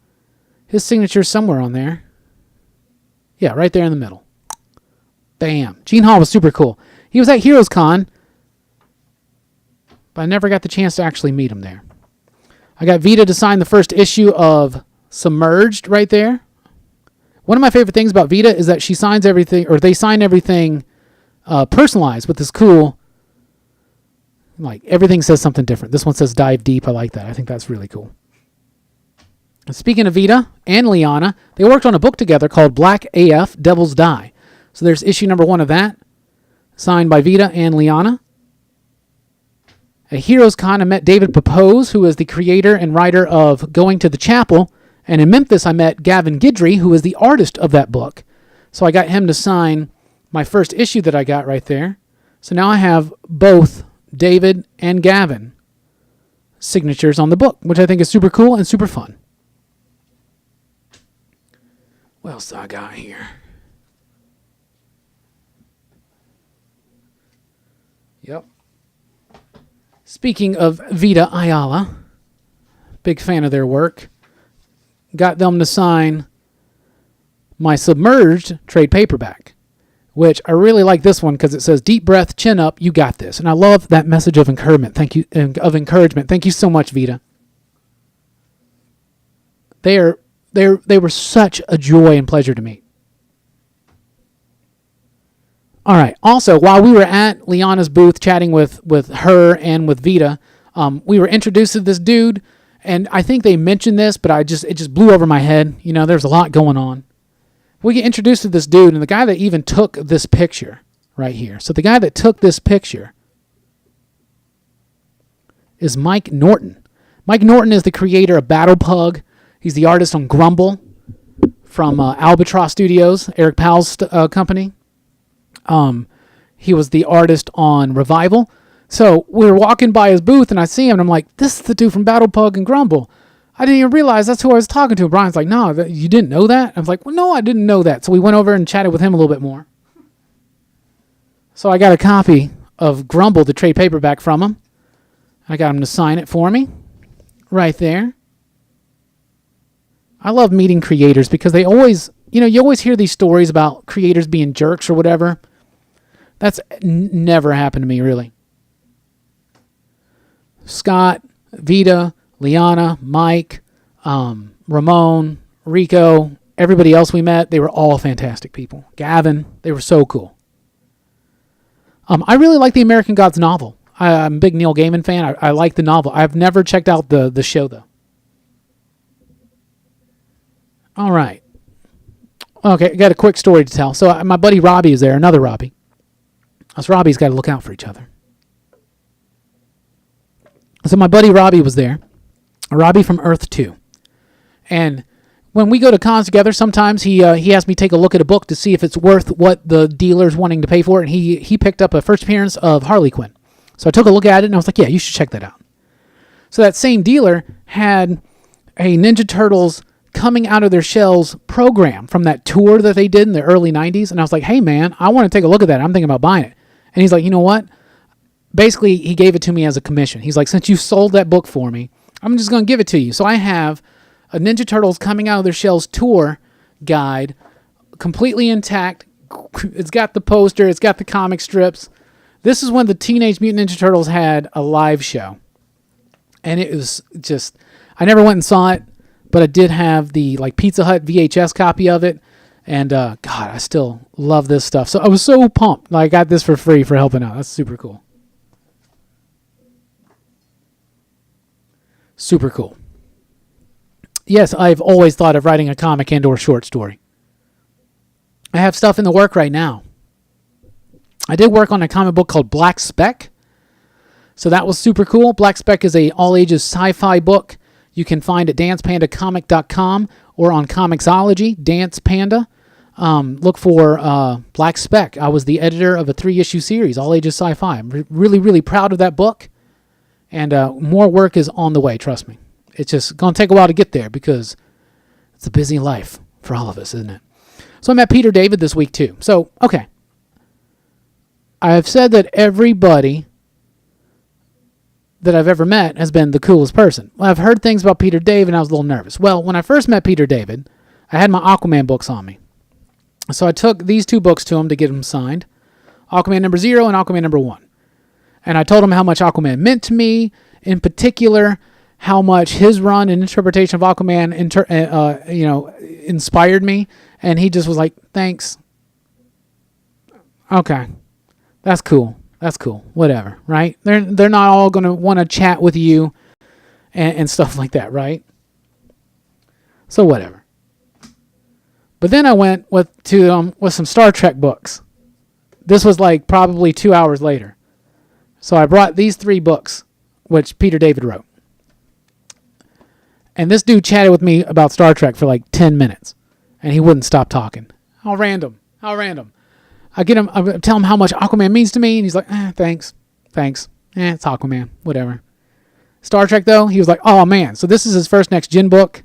His signature's somewhere on there. Yeah, right there in the middle. Bam. Gene Haw was super cool. He was at Heroes Con, but I never got the chance to actually meet him there. I got Vita to sign the first issue of Submerged right there. One of my favorite things about Vita is that she signs everything, or they sign everything personalized with this cool, like everything says something different. This one says Dive Deep. I like that. I think that's really cool. Speaking of Vita and Liana, they worked on a book together called Black AF Devils Die. So there's issue #1 of that, signed by Vita and Liana. At Heroes Con, I met David Pepose, who is the creator and writer of Going to the Chapel. And in Memphis, I met Gavin Guidry, who is the artist of that book. So I got him to sign my first issue that I got right there. So now I have both David and Gavin signatures on the book, which I think is super cool and super fun. What else do I got here? Yep. Speaking of Vita Ayala, big fan of their work. Got them to sign my Submerged trade paperback, which I really like this one because it says, "Deep breath, chin up, you got this." And I love that message of encouragement. Thank you, encouragement. Thank you so much, Vita. They were such a joy and pleasure to meet. All right. Also, while we were at Liana's booth chatting with her and with Vita, we were introduced to this dude, and I think they mentioned this, but it just blew over my head. You know, there's a lot going on. We get introduced to this dude, and the guy that even took this picture right here. So the guy that took this picture is Mike Norton. Mike Norton is the creator of Battle Pug. He's the artist on Grumble from Albatross Studios, Eric Powell's company. He was the artist on Revival. So we were walking by his booth, and I see him, and I'm like, this is the dude from Battle Pug and Grumble. I didn't even realize that's who I was talking to. Brian's like, no, you didn't know that? I was like, well, no, I didn't know that. So we went over and chatted with him a little bit more. So I got a copy of Grumble, the trade paperback, from him. I got him to sign it for me right there. I love meeting creators because they always, you always hear these stories about creators being jerks or whatever. That's never happened to me, really. Scott, Vita, Liana, Mike, Ramon, Rico, everybody else we met, they were all fantastic people. Gavin, they were so cool. I really like the American Gods novel. I'm a big Neil Gaiman fan. I like the novel. I've never checked out the show, though. All right. Okay, I got a quick story to tell. So my buddy Robbie is there, another Robbie. Us Robbies got to look out for each other. So my buddy Robbie was there. Robbie from Earth 2. And when we go to cons together, sometimes he has me take a look at a book to see if it's worth what the dealer's wanting to pay for it. And he picked up a first appearance of Harley Quinn. So I took a look at it, and I was like, yeah, you should check that out. So that same dealer had a Ninja Turtles coming out of their shells program from that tour that they did in the early 90s. And I was like, hey, man, I want to take a look at that. I'm thinking about buying it. And he's like, you know what? basically, he gave it to me as a commission. He's like, since you sold that book for me, I'm just going to give it to you. So I have a Ninja Turtles Coming Out of Their Shells tour guide, completely intact. It's got the poster. It's got the comic strips. This is when the Teenage Mutant Ninja Turtles had a live show. And it was just, I never went and saw it, but I did have the Pizza Hut VHS copy of it. And God, I still love this stuff. So I was so pumped. I got this for free for helping out. That's super cool. Super cool. Yes, I've always thought of writing a comic and or short story. I have stuff in the work right now. I did work on a comic book called Black Speck. So that was super cool. Black Speck is a all-ages sci-fi book. You can find at dancepandacomic.com or on Comixology, Dance Panda. Look for Black Speck. I was the editor of a 3-issue series, all-ages sci-fi. I'm really, really proud of that book. And more work is on the way, trust me. It's just going to take a while to get there because it's a busy life for all of us, isn't it? So I met Peter David this week too. So, okay. I've said that everybody that I've ever met has been the coolest person. Well, I've heard things about Peter David and I was a little nervous. Well, when I first met Peter David, I had my Aquaman books on me. So I took these 2 books to him to get them signed. Aquaman number 0 and Aquaman number 1. And I told him how much Aquaman meant to me, in particular, how much his run and interpretation of Aquaman inspired me. And he just was like, thanks. Okay. That's cool. That's cool. Whatever, right? They're not all going to want to chat with you and stuff like that, right? So whatever. But then I went with some Star Trek books. This was probably 2 hours later. So I brought these 3 books, which Peter David wrote. And this dude chatted with me about Star Trek for 10 minutes. And he wouldn't stop talking. How random. How random. I tell him how much Aquaman means to me, and he's like, thanks. It's Aquaman, whatever. Star Trek, though, he was like, oh, man. So this is his first Next Gen book.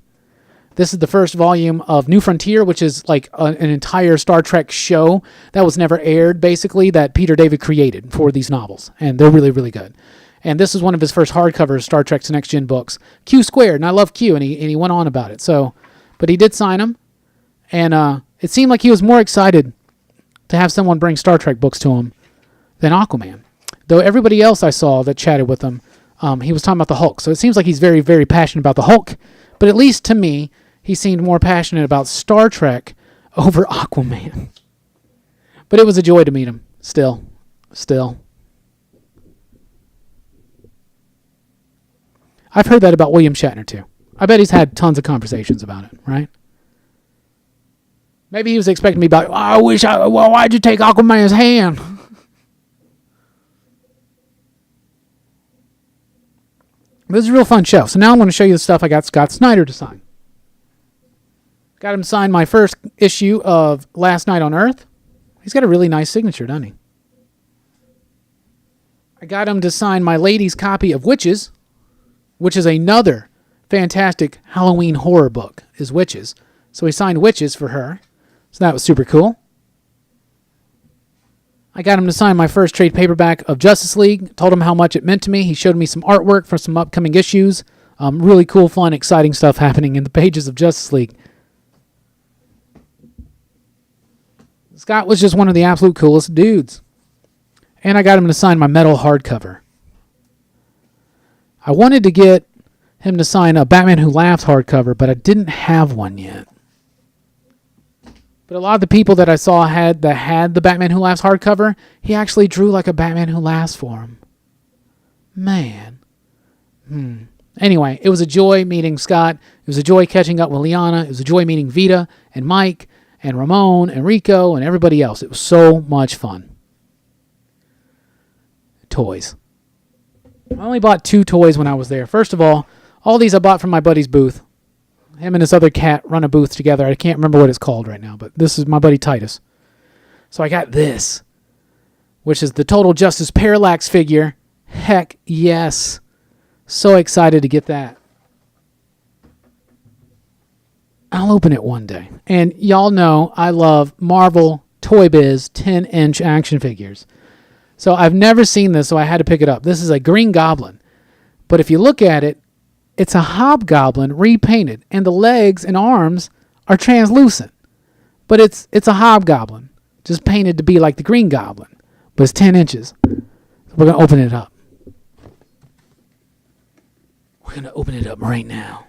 This is the first volume of New Frontier, which is an entire Star Trek show that was never aired, basically, that Peter David created for these novels. And they're really, really good. And this is one of his first hardcover Star Trek Next Gen books, Q Squared, and I love Q, and he went on about it. So, but he did sign them, and it seemed like he was more excited to have someone bring Star Trek books to him than Aquaman. Though everybody else I saw that chatted with him, he was talking about the Hulk. So it seems like he's very, very passionate about the Hulk, but at least to me, he seemed more passionate about Star Trek over Aquaman. But it was a joy to meet him, still. I've heard that about William Shatner, too. I bet he's had tons of conversations about it, right? Maybe he was expecting me about, why'd you take Aquaman's hand? This is a real fun show. So now I'm going to show you the stuff I got Scott Snyder to sign. Got him sign my first issue of Last Night on Earth. He's got a really nice signature, doesn't he? I got him to sign my lady's copy of Witches, which is another fantastic Halloween horror book, is Witches. So he signed Witches for her. So that was super cool. I got him to sign my first trade paperback of Justice League. Told him how much it meant to me. He showed me some artwork for some upcoming issues. Really cool, fun, exciting stuff happening in the pages of Justice League. Scott was just one of the absolute coolest dudes. And I got him to sign my metal hardcover. I wanted to get him to sign a Batman Who Laughs hardcover, but I didn't have one yet. But a lot of the people that I saw had the Batman Who Laughs hardcover, he actually drew like a Batman Who Laughs for him. Man. Anyway, it was a joy meeting Scott. It was a joy catching up with Liana. It was a joy meeting Vita and Mike and Ramon and Rico and everybody else. It was so much fun. Toys. I only bought 2 toys when I was there. First of all these I bought from my buddy's booth. Him and his other cat run a booth together. I can't remember what it's called right now, but this is my buddy Titus. So I got this, which is the Total Justice Parallax figure. Heck yes. So excited to get that. I'll open it one day. And y'all know I love Marvel Toy Biz 10-inch action figures. So I've never seen this, so I had to pick it up. This is a Green Goblin. But if you look at it, it's a hobgoblin repainted, and the legs and arms are translucent. But it's a hobgoblin, just painted to be like the Green Goblin. But it's 10 inches. So we're going to open it up. We're going to open it up right now.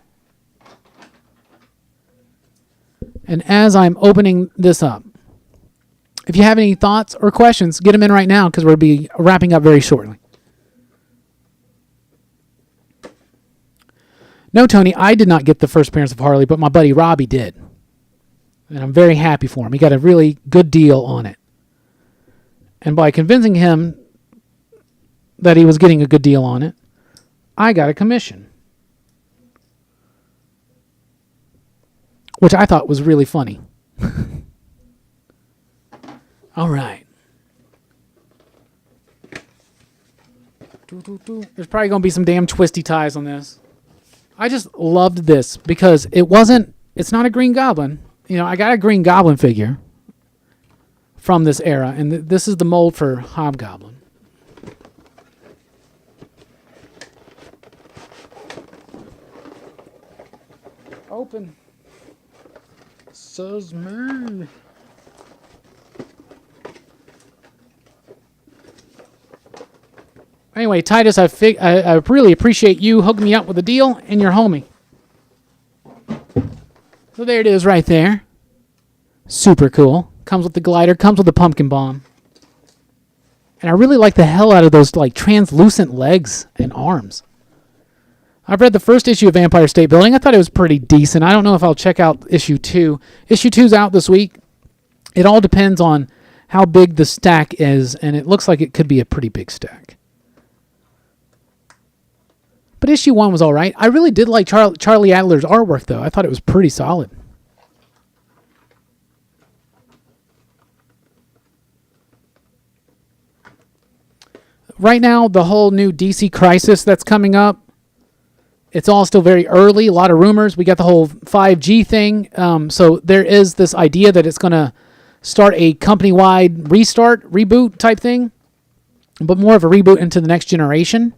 And as I'm opening this up, if you have any thoughts or questions, get them in right now because we'll be wrapping up very shortly. No, Tony, I did not get the first appearance of Harley, but my buddy Robbie did. And I'm very happy for him. He got a really good deal on it. And by convincing him that he was getting a good deal on it, I got a commission. Which I thought was really funny. All right. There's probably going to be some damn twisty ties on this. I just loved this because it's not a Green Goblin. You know, I got a Green Goblin figure from this era, and this is the mold for Hobgoblin. Open. Says me. Anyway, Titus, I really appreciate you hooking me up with a deal, and your homie. So there it is right there. Super cool. Comes with the glider, comes with the pumpkin bomb. And I really like the hell out of those like translucent legs and arms. I've read the first issue of Vampire State Building. I thought it was pretty decent. I don't know if I'll check out issue 2. Issue 2's out this week. It all depends on how big the stack is, and it looks like it could be a pretty big stack. But issue 1 was all right. I really did like Charlie Adler's artwork, though. I thought it was pretty solid. Right now, the whole new DC Crisis that's coming up, it's all still very early. A lot of rumors. We got the whole 5G thing. So there is this idea that it's going to start a company-wide reboot type thing, but more of a reboot into the next generation.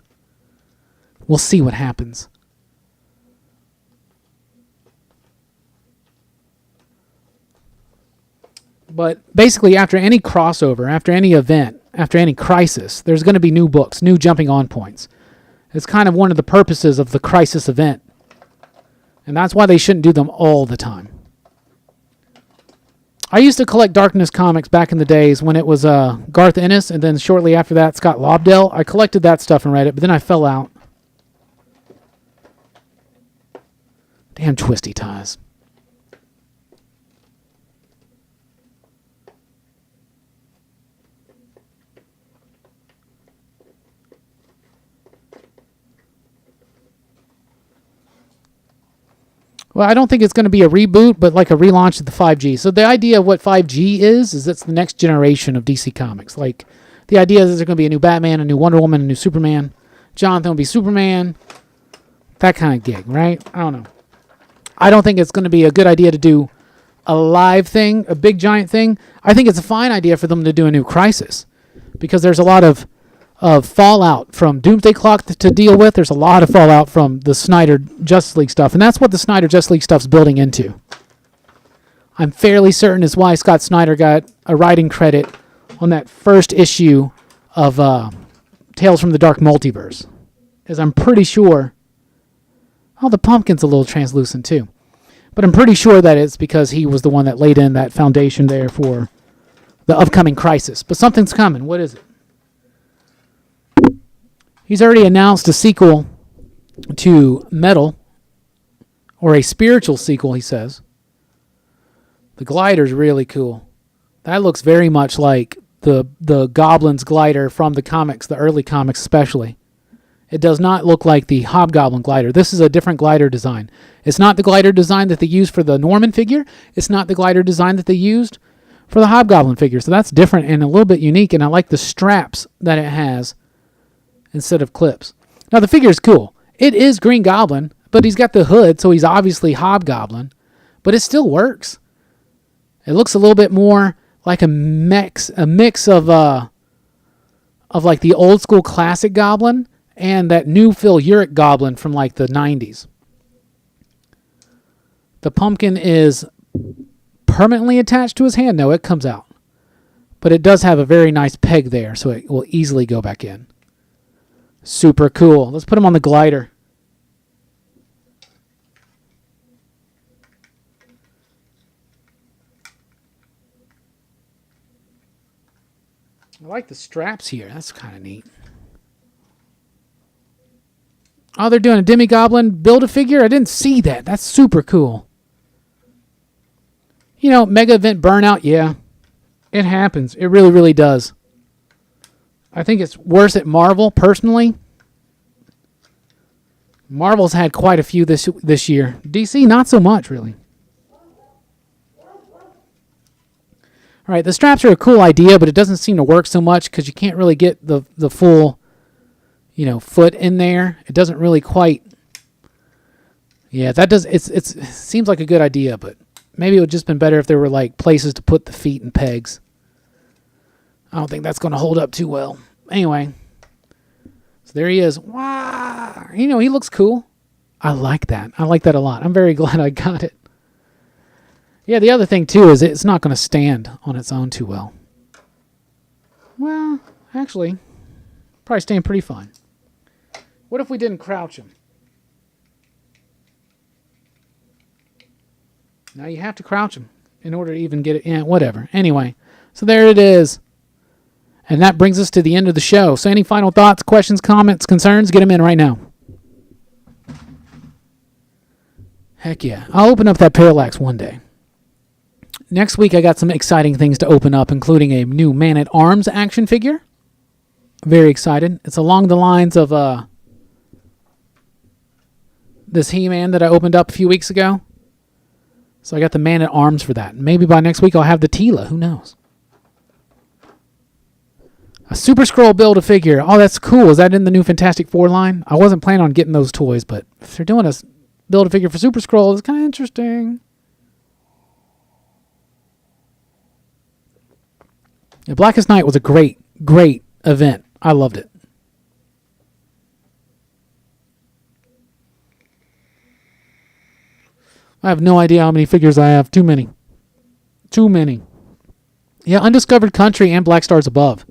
We'll see what happens. But basically, after any crossover, after any event, after any crisis, there's going to be new books, new jumping on points. It's kind of one of the purposes of the crisis event. And that's why they shouldn't do them all the time. I used to collect Darkness comics back in the days when it was Garth Ennis, and then shortly after that, Scott Lobdell. I collected that stuff and read it, but then I fell out. Damn twisty ties. Well, I don't think it's going to be a reboot, but like a relaunch of the 5G. So the idea of what 5G is it's the next generation of DC Comics. Like, the idea is there's going to be a new Batman, a new Wonder Woman, a new Superman. Jonathan will be Superman. That kind of gig, right? I don't know. I don't think it's going to be a good idea to do a live thing, a big giant thing. I think it's a fine idea for them to do a new Crisis because there's a lot of fallout from Doomsday Clock to deal with. There's a lot of fallout from the Snyder Justice League stuff, and that's what the Snyder Justice League stuff's building into. I'm fairly certain is why Scott Snyder got a writing credit on that first issue of Tales from the Dark Multiverse, because I'm pretty sure. Oh, the pumpkin's a little translucent too. But I'm pretty sure that it's because he was the one that laid in that foundation there for the upcoming Crisis. But something's coming. What is it? He's already announced a sequel to Metal, or a spiritual sequel, he says. The glider's really cool. That looks very much like the Goblin's glider from the comics, the early comics especially. It does not look like the Hobgoblin glider. This is a different glider design. It's not the glider design that they used for the Norman figure. It's not the glider design that they used for the Hobgoblin figure. So that's different and a little bit unique, and I like the straps that it has instead of clips. Now, the figure is cool. It is Green Goblin, but he's got the hood, so he's obviously Hobgoblin. But it still works. It looks a little bit more like a mix of of like the old school classic Goblin and that new Phil Urich Goblin from like the 90s. The pumpkin is permanently attached to his hand. No, it comes out. But it does have a very nice peg there, so it will easily go back in. Super cool. Let's put him on the glider. I like the straps here. That's kind of neat. Oh, they're doing a Demi-Goblin Build-A-Figure? I didn't see that. That's super cool. You know, Mega Event Burnout, yeah. It happens. It really, really does. I think it's worse at Marvel, personally. Marvel's had quite a few this year. DC, not so much, really. All right, the straps are a cool idea, but it doesn't seem to work so much because you can't really get the full, foot in there. It doesn't really quite. Yeah, that does. It seems like a good idea, but maybe it would just been better if there were like places to put the feet and pegs. I don't think that's going to hold up too well. Anyway, so there he is. Wow, he looks cool. I like that. I like that a lot. I'm very glad I got it. Yeah, the other thing, too, is it's not going to stand on its own too well. Well, actually, probably stand pretty fine. What if we didn't crouch him? Now you have to crouch him in order to even get it in. Whatever. Anyway, so there it is. And that brings us to the end of the show. So any final thoughts, questions, comments, concerns, get them in right now. Heck yeah. I'll open up that Parallax one day. Next week, I got some exciting things to open up, including a new Man-at-Arms action figure. Very excited. It's along the lines of this He-Man that I opened up a few weeks ago. So I got the Man-at-Arms for that. Maybe by next week, I'll have the Tila. Who knows? A Super Skrull Build-A-Figure. Oh, that's cool. Is that in the new Fantastic Four line? I wasn't planning on getting those toys, but if they're doing a Build-A-Figure for Super Skrull, it's kind of interesting. Yeah, Blackest Night was a great, great event. I loved it. I have no idea how many figures I have. Too many. Too many. Yeah, Undiscovered Country and Black Stars Above.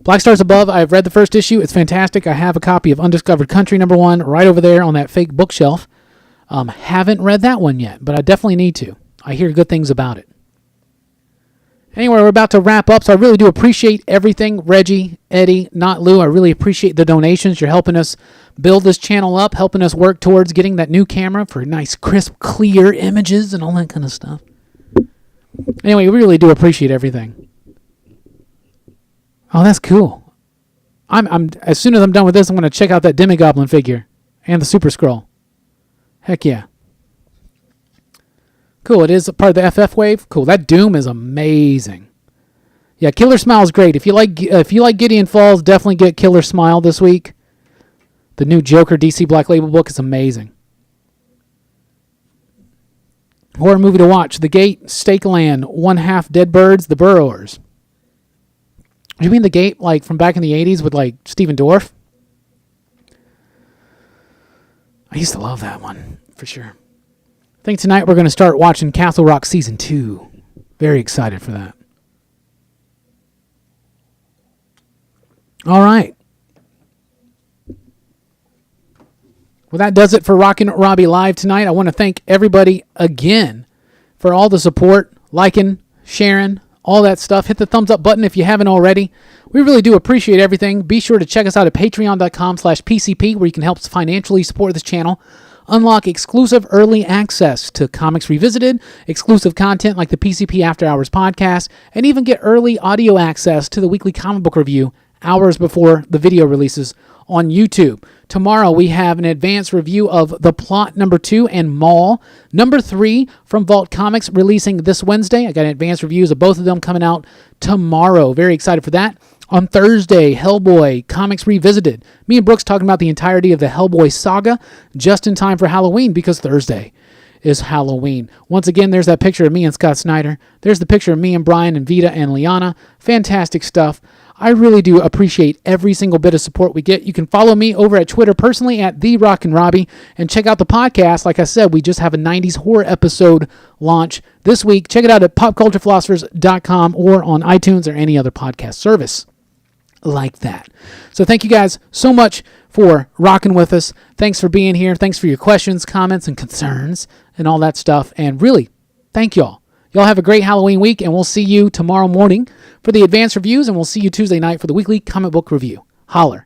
Black Stars Above, I've read the first issue. It's fantastic. I have a copy of Undiscovered Country #1 right over there on that fake bookshelf. Haven't read that one yet, but I definitely need to. I hear good things about it. Anyway, we're about to wrap up, so I really do appreciate everything. Reggie, Eddie, Not Lou, I really appreciate the donations. You're helping us build this channel up, helping us work towards getting that new camera for nice, crisp, clear images and all that kind of stuff. Anyway, we really do appreciate everything. Oh, that's cool. I'm as soon as I'm done with this, I'm going to check out that Demi-Goblin figure and the Super Skrull. Heck yeah. Cool, it is a part of the FF wave. Cool, that Doom is amazing. Yeah, Killer Smile is great. If you like Gideon Falls, definitely get Killer Smile this week. The new Joker DC Black Label book is amazing. Horror movie to watch: The Gate, Stakeland, One Half Dead Birds, The Burrowers. You mean The Gate, like from back in the 80s with like Stephen Dorff? I used to love that one, for sure. I think tonight we're going to start watching Castle Rock Season 2. Very excited for that. All right. Well, that does it for Rockin Robbie Live tonight. I want to thank everybody again for all the support, liking, sharing, all that stuff. Hit the thumbs up button if you haven't already. We really do appreciate everything. Be sure to check us out at patreon.com/PCP, where you can help financially support this channel. Unlock exclusive early access to Comics Revisited, exclusive content like the PCP After Hours podcast, and even get early audio access to the weekly comic book review hours before the video releases on YouTube. Tomorrow we have an advanced review of The Plot #2 and Maul #3 from Vault Comics releasing this Wednesday. I got advanced reviews of both of them coming out tomorrow. Very excited for that. On Thursday, Hellboy Comics Revisited. Me and Brooks talking about the entirety of the Hellboy saga just in time for Halloween, because Thursday is Halloween. Once again, there's that picture of me and Scott Snyder. There's the picture of me and Brian and Vita and Liana. Fantastic stuff. I really do appreciate every single bit of support we get. You can follow me over at Twitter personally at the Rockin Robbie, and check out the podcast. Like I said, we just have a 90s horror episode launch this week. Check it out at popculturephilosophers.com or on iTunes or any other podcast service like that. So thank you guys so much for rocking with us. Thanks for being here. Thanks for your questions, comments, and concerns and all that stuff. And really, thank y'all. Y'all have a great Halloween week, and we'll see you tomorrow morning for the advanced reviews, and we'll see you Tuesday night for the weekly comic book review. Holler.